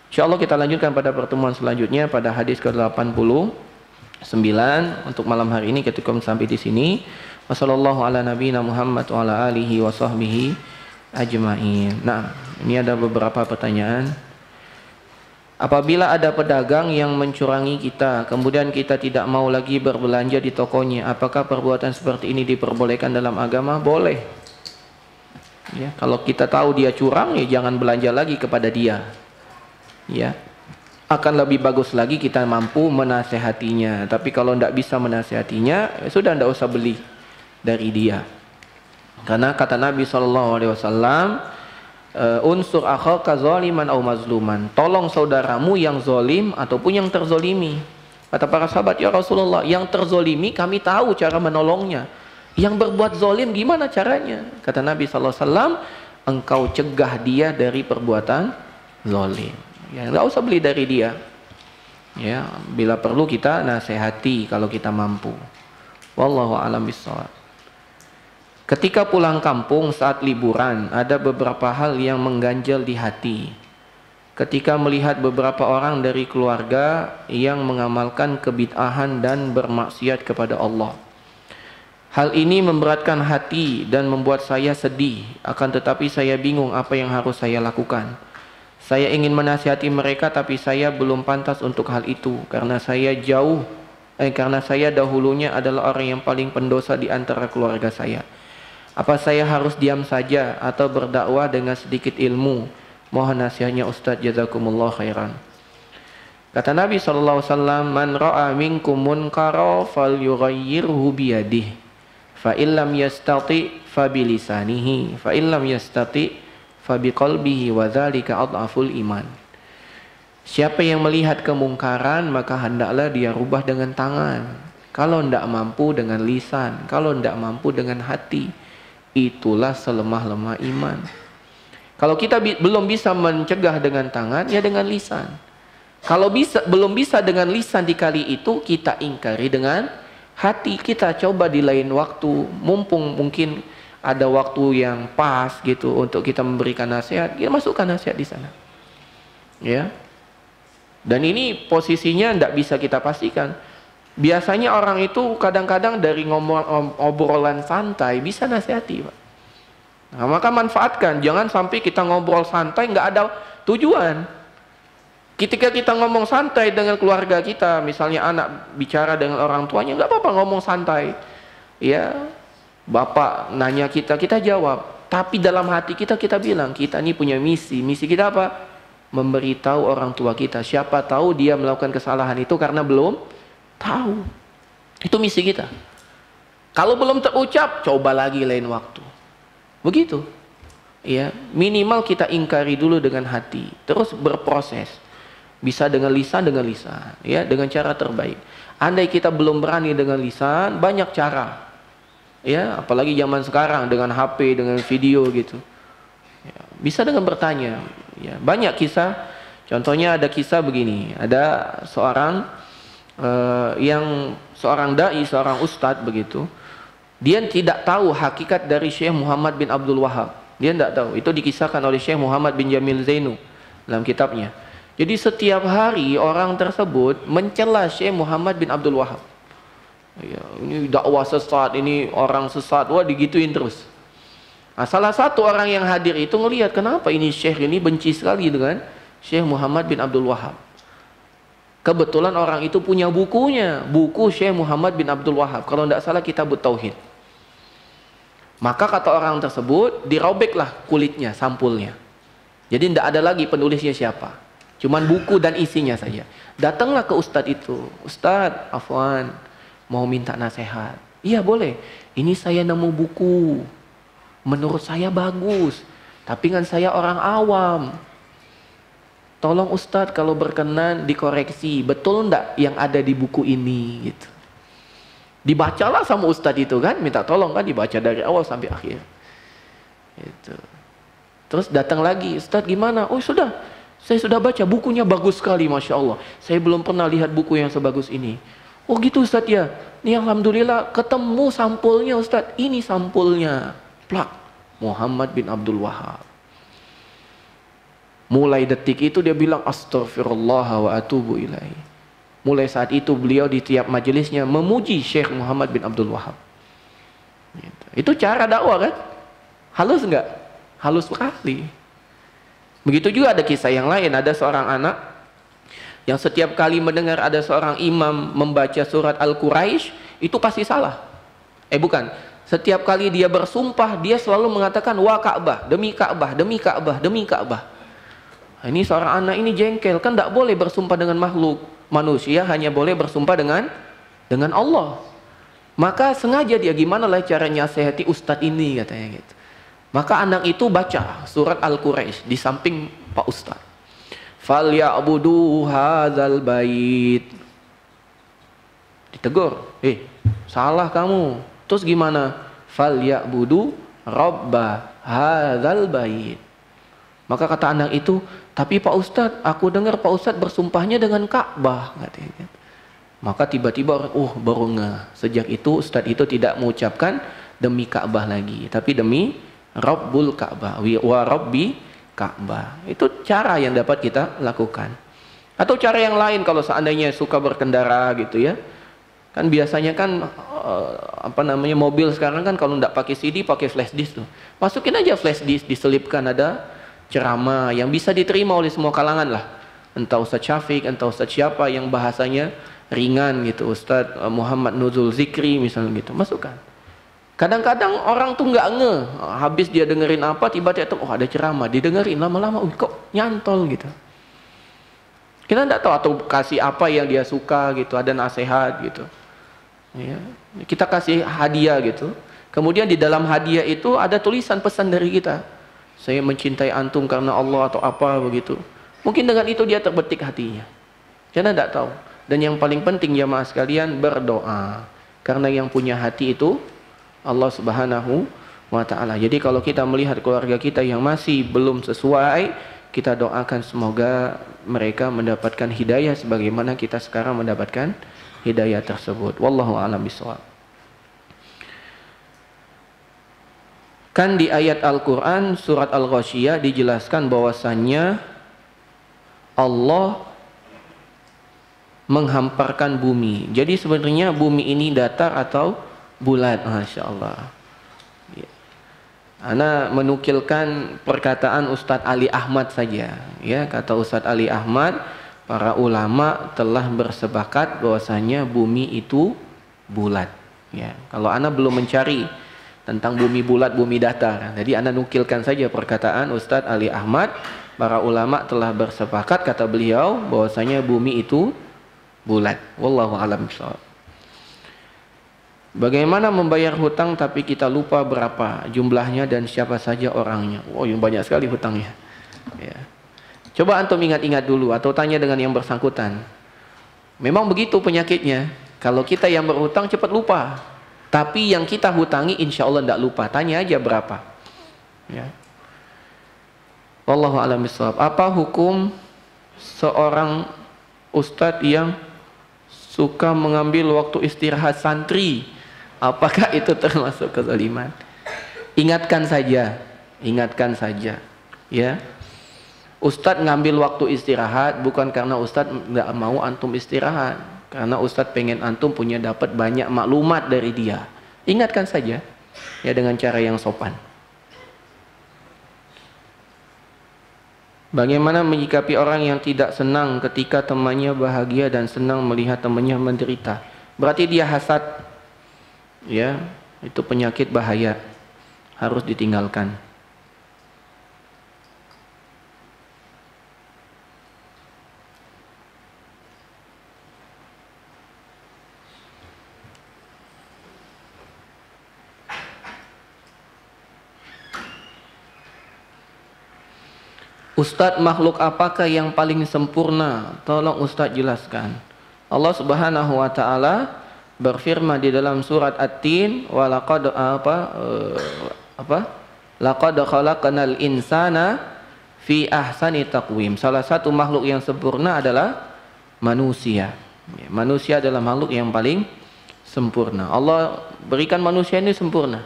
Insyaallah kita lanjutkan pada pertemuan selanjutnya pada hadis ke-89 untuk malam hari ini kita sampai di sini. Wassallallahu ala nabiyina Muhammad wa ala alihi wa sahbihi ajma'in. Nah, ini ada beberapa pertanyaan. Apabila ada pedagang yang mencurangi kita, kemudian kita tidak mau lagi berbelanja di tokonya, apakah perbuatan seperti ini diperbolehkan dalam agama? Boleh. Ya, kalau kita tahu dia curang, ya jangan belanja lagi kepada dia. Ya. Akan lebih bagus lagi kita mampu menasehatinya. Tapi kalau tidak bisa menasehatinya, ya sudah tidak usah beli dari dia. Karena kata Nabi SAW, unsur akhaka zaliman au mazluman, tolong saudaramu yang zolim ataupun yang terzolimi. Kata para sahabat, ya Rasulullah, yang terzolimi kami tahu cara menolongnya, yang berbuat zolim gimana caranya? Kata Nabi SAW, engkau cegah dia dari perbuatan zolim. Ya, nggak usah beli dari dia. Ya, bila perlu kita nasihati kalau kita mampu. Wallahu a'lam bishawab. Ketika pulang kampung saat liburan, ada beberapa hal yang mengganjal di hati. Ketika melihat beberapa orang dari keluarga yang mengamalkan kebid'ahan dan bermaksiat kepada Allah. Hal ini memberatkan hati dan membuat saya sedih. Akan tetapi saya bingung apa yang harus saya lakukan. Saya ingin menasihati mereka tapi saya belum pantas untuk hal itu. Karena saya dahulunya adalah orang yang paling pendosa di antara keluarga saya. Apa saya harus diam saja atau berdakwah dengan sedikit ilmu? Mohon nasihatnya Ustaz, jazakumullah khairan. Kata Nabi SAW, man ra'a minkum munkara falyughayyirhu biyadihi, fa illam yastati fa bilisanihi, fa illam yastati fa biqalbihi, wa dzalika adhaful iman. Siapa yang melihat kemungkaran, maka hendaklah dia rubah dengan tangan. Kalau tidak mampu dengan lisan, kalau tidak mampu dengan hati, itulah selemah-lemah iman. Kalau kita belum bisa mencegah dengan tangan, ya dengan lisan. Kalau belum bisa dengan lisan di kali itu, kita ingkari dengan hati. Kita coba di lain waktu, mumpung mungkin ada waktu yang pas gitu untuk kita memberikan nasihat, kita masukkan nasihat di sana. Ya. Dan ini posisinya tidak bisa kita pastikan. Biasanya orang itu kadang-kadang dari obrolan santai bisa nasihati, Pak. Nah, maka manfaatkan, jangan sampai kita ngobrol santai nggak ada tujuan. Ketika kita ngomong santai dengan keluarga kita, misalnya anak bicara dengan orang tuanya, nggak apa-apa ngomong santai. Ya, bapak nanya kita, kita jawab. Tapi dalam hati kita, kita bilang, kita ini punya misi. Misi kita apa? Memberitahu orang tua kita. Siapa tahu dia melakukan kesalahan itu karena belum tahu. Itu misi kita. Kalau belum terucap, coba lagi lain waktu. Begitu. Ya, minimal kita ingkari dulu dengan hati, terus berproses. Bisa dengan lisan, ya, dengan cara terbaik. Andai kita belum berani dengan lisan, banyak cara. Ya, apalagi zaman sekarang dengan HP, dengan video gitu. Ya, bisa dengan bertanya. Ya, banyak kisah. Contohnya ada kisah begini. Ada seorang seorang dai, seorang ustadz begitu. Dia tidak tahu hakikat dari Syekh Muhammad bin Abdul Wahab. Dia tidak tahu. Itu dikisahkan oleh Syekh Muhammad bin Jamil Zainu dalam kitabnya. Jadi setiap hari orang tersebut mencela Syekh Muhammad bin Abdul Wahab. Ya, ini dakwah sesat, ini orang sesat, wah digituin terus. Nah, salah satu orang yang hadir itu ngelihat, kenapa ini Syekh ini benci sekali dengan Syekh Muhammad bin Abdul Wahab. Kebetulan orang itu punya bukunya, buku Syekh Muhammad bin Abdul Wahab, kalau tidak salah Kitabut Tauhid. Maka kata orang tersebut, dirobeklah kulitnya, sampulnya. Jadi tidak ada lagi penulisnya siapa. Cuman buku dan isinya saja. Datanglah ke ustadz itu. Ustadz, afwan, mau minta nasihat. Iya boleh. Ini saya nemu buku. Menurut saya bagus. Tapi kan saya orang awam. Tolong ustadz kalau berkenan dikoreksi. Betul enggak yang ada di buku ini? Gitu. Dibacalah sama ustadz itu kan. Minta tolong kan, dibaca dari awal sampai akhir. Gitu. Terus datang lagi. Ustadz gimana? Oh sudah. Saya sudah baca, bukunya bagus sekali, Masya Allah. Saya belum pernah lihat buku yang sebagus ini. Oh gitu Ustadz ya. Ini Alhamdulillah ketemu sampulnya Ustadz. Ini sampulnya. Plak. Muhammad bin Abdul Wahab. Mulai detik itu dia bilang, Astaghfirullah wa atubu ilaih. Mulai saat itu beliau di tiap majelisnya memuji Syekh Muhammad bin Abdul Wahab. Itu cara dakwah kan? Halus enggak? Halus sekali. Begitu juga ada kisah yang lain. Ada seorang anak yang setiap kali mendengar ada seorang imam membaca surat Al-Quraisy, itu pasti salah. Bukan. Setiap kali dia bersumpah, dia selalu mengatakan wa Ka'bah, demi Ka'bah, demi Ka'bah, demi Ka'bah. Nah, ini seorang anak ini jengkel, kan tidak boleh bersumpah dengan makhluk manusia, hanya boleh bersumpah dengan Allah. Maka sengaja dia, gimana lah caranya nasihati ustadz ini, katanya gitu. Maka anak itu baca surat Al-Quraisy di samping Pak Ustaz. Falyabudu hadzal bait. Ditegur, salah kamu. Terus gimana? Falyabudu rabba hadzal bait. Maka kata anak itu, tapi Pak Ustaz, aku dengar Pak Ustaz bersumpahnya dengan Ka'bah, katanya. Maka tiba-tiba baru ngeh. Sejak itu Ustaz itu tidak mengucapkan demi Ka'bah lagi, tapi demi Rabbul Ka'bah, wa Rabbi Ka'bah. Itu cara yang dapat kita lakukan. Atau cara yang lain kalau seandainya suka berkendara gitu ya. Kan biasanya kan mobil sekarang kan kalau tidak pakai CD pakai flash disk tuh. Masukin aja flash disk, diselipkan ada ceramah yang bisa diterima oleh semua kalangan lah. Entah Ustaz Syafiq, entah Ustaz siapa yang bahasanya ringan gitu, Ustaz Muhammad Nuzul Zikri misalnya gitu. Masukkan. Kadang-kadang orang tuh nggak ngeh, habis dia dengerin apa tiba-tiba ada ceramah, didengerin lama-lama, kok nyantol gitu. Kita tidak tahu, atau kasih apa yang dia suka gitu, ada nasihat gitu. Ya. Kita kasih hadiah gitu. Kemudian di dalam hadiah itu ada tulisan pesan dari kita. Saya mencintai antum karena Allah atau apa begitu. Mungkin dengan itu dia terbetik hatinya. Kita tidak tahu. Dan yang paling penting jamaah sekalian, berdoa. Karena yang punya hati itu Allah Subhanahu wa ta'ala. Jadi kalau kita melihat keluarga kita yang masih belum sesuai, kita doakan semoga mereka mendapatkan hidayah sebagaimana kita sekarang mendapatkan hidayah tersebut. Wallahu a'lam bishawab. Kan di ayat Al-Quran surat Al-Ghasyiyah dijelaskan bahwasannya Allah menghamparkan bumi. Jadi sebenarnya bumi ini datar atau bulat. Masya Allah. Ya. Ana menukilkan perkataan Ustadz Ali Ahmad saja. Ya, kata Ustadz Ali Ahmad, para ulama telah bersepakat bahwasanya bumi itu bulat. Ya, kalau ana belum mencari tentang bumi bulat, bumi datar. Jadi anda nukilkan saja perkataan Ustadz Ali Ahmad. Para ulama telah bersepakat, kata beliau, bahwasanya bumi itu bulat. Wallahu a'lam bishawab. Bagaimana membayar hutang tapi kita lupa berapa jumlahnya dan siapa saja orangnya? Oh, yang banyak sekali hutangnya. Ya. Coba antum ingat-ingat dulu atau tanya dengan yang bersangkutan. Memang begitu penyakitnya. Kalau kita yang berhutang cepat lupa. Tapi yang kita hutangi insya Allah tidak lupa. Tanya aja berapa. Ya. Wallahu a'lam bishawab. Apa hukum seorang ustadz yang suka mengambil waktu istirahat santri? Apakah itu termasuk kezaliman? Ingatkan saja. Ya. Ustadz ngambil waktu istirahat bukan karena ustadz nggak mau antum istirahat. Karena ustadz pengen antum punya dapat banyak maklumat dari dia. Ingatkan saja. Ya, dengan cara yang sopan. Bagaimana menyikapi orang yang tidak senang ketika temannya bahagia dan senang melihat temannya menderita? Berarti dia hasad. Ya, itu penyakit bahaya. Harus ditinggalkan. Ustadz, makhluk apakah yang paling sempurna? Tolong Ustadz jelaskan. Allah Subhanahu wa ta'ala berfirman di dalam surat At-Tin, wa laqad laqad khalaqnal insana fi ahsani taqwim. Salah satu makhluk yang sempurna adalah manusia. Manusia adalah makhluk yang paling sempurna. Allah berikan manusia ini sempurna.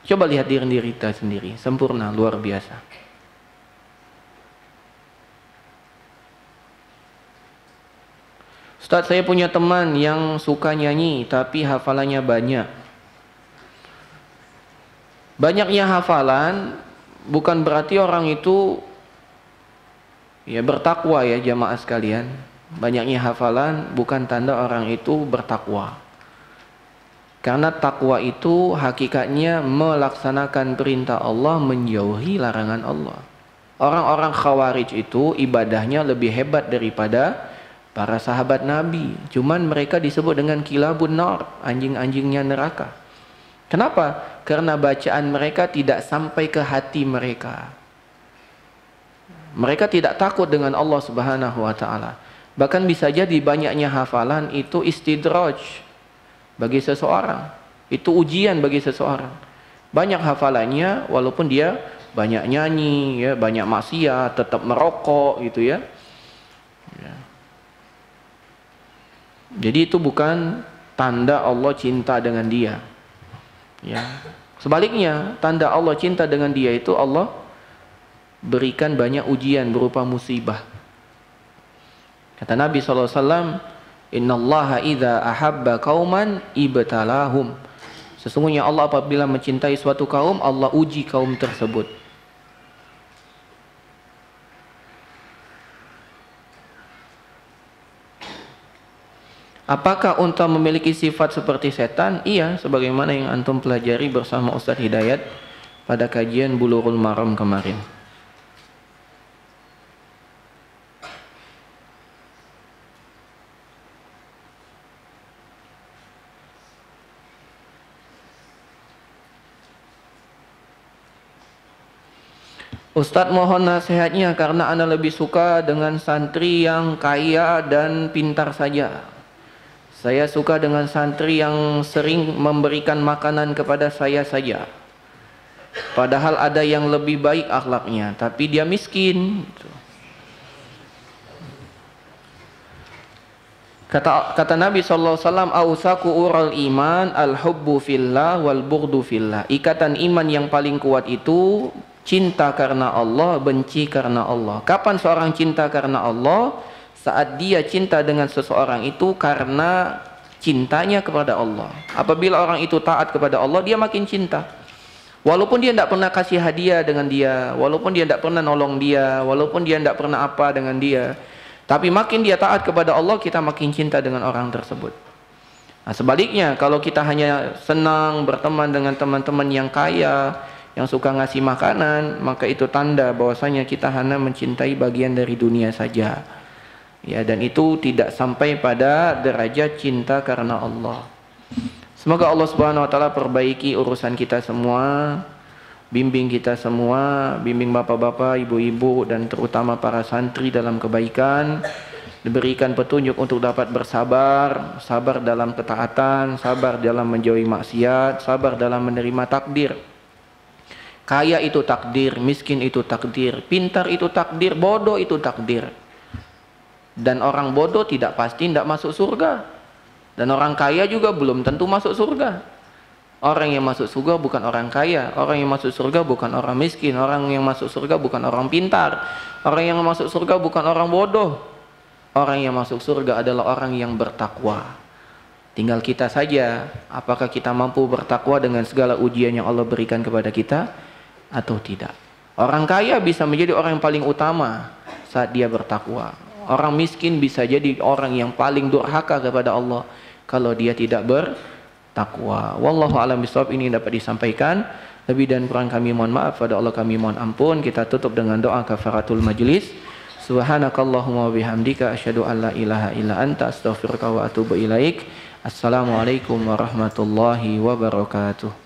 Coba lihat diri kita sendiri, sempurna, luar biasa. Ustaz, saya punya teman yang suka nyanyi tapi hafalannya banyak. Banyaknya hafalan bukan berarti orang itu ya bertakwa, ya jamaah sekalian. Banyaknya hafalan bukan tanda orang itu bertakwa. Karena takwa itu hakikatnya melaksanakan perintah Allah, menjauhi larangan Allah. Orang-orang Khawarij itu ibadahnya lebih hebat daripada para sahabat Nabi. Cuman mereka disebut dengan kilabun nar, anjing-anjingnya neraka. Kenapa? Karena bacaan mereka tidak sampai ke hati mereka. Mereka tidak takut dengan Allah Subhanahu wa ta'ala. Bahkan bisa jadi banyaknya hafalan itu istidraj bagi seseorang. Itu ujian bagi seseorang. Banyak hafalannya walaupun dia banyak nyanyi, ya, banyak maksiat, tetap merokok gitu ya. Jadi itu bukan tanda Allah cinta dengan dia. Ya. Sebaliknya, tanda Allah cinta dengan dia itu Allah berikan banyak ujian berupa musibah. Kata Nabi SAW, Innallaha idza ahabba qauman ibtalahum. Sesungguhnya Allah apabila mencintai suatu kaum, Allah uji kaum tersebut. Apakah unta memiliki sifat seperti setan? Iya, sebagaimana yang antum pelajari bersama Ustaz Hidayat pada kajian Bulughul Maram kemarin. Ustadz mohon nasihatnya karena ana lebih suka dengan santri yang kaya dan pintar saja. Saya suka dengan santri yang sering memberikan makanan kepada saya saja. Padahal ada yang lebih baik akhlaknya, tapi dia miskin. Kata Nabi SAW, Ausaku ural iman al-hubbu fillah wal bughdu fillah. Ikatan iman yang paling kuat itu cinta karena Allah, benci karena Allah. Kapan seorang cinta karena Allah? Saat dia cinta dengan seseorang itu karena cintanya kepada Allah. Apabila orang itu taat kepada Allah, dia makin cinta. Walaupun dia tidak pernah kasih hadiah dengan dia, walaupun dia tidak pernah nolong dia, walaupun dia tidak pernah apa dengan dia, tapi makin dia taat kepada Allah, kita makin cinta dengan orang tersebut. Nah, sebaliknya, kalau kita hanya senang berteman dengan teman-teman yang kaya, yang suka ngasih makanan, maka itu tanda bahwasanya kita hanya mencintai bagian dari dunia saja. Ya, dan itu tidak sampai pada derajat cinta karena Allah. Semoga Allah Subhanahu wa taala perbaiki urusan kita semua, bimbing kita semua, bimbing bapak-bapak, ibu-ibu dan terutama para santri dalam kebaikan, diberikan petunjuk untuk dapat bersabar, sabar dalam ketaatan, sabar dalam menjauhi maksiat, sabar dalam menerima takdir. Kaya itu takdir, miskin itu takdir, pintar itu takdir, bodoh itu takdir. Dan orang bodoh tidak pasti tidak masuk surga. Dan orang kaya juga belum tentu masuk surga. Orang yang masuk surga bukan orang kaya, orang yang masuk surga bukan orang miskin, orang yang masuk surga bukan orang pintar, orang yang masuk surga bukan orang bodoh. Orang yang masuk surga adalah orang yang bertakwa. Tinggal kita saja, apakah kita mampu bertakwa dengan segala ujian yang Allah berikan kepada kita atau tidak. Orang kaya bisa menjadi orang yang paling utama saat dia bertakwa. Orang miskin bisa jadi orang yang paling durhaka kepada Allah kalau dia tidak bertakwa. Wallahu a'lam bishawab. Ini dapat disampaikan. Lebih dan kurang kami mohon maaf, pada Allah kami mohon ampun. Kita tutup dengan doa kafaratul majlis. Subhanakallahumma wa bihamdika asyhadu an la ilaha illa anta astaghfiruka wa atubu ilaik. Assalamualaikum warahmatullahi wabarakatuh.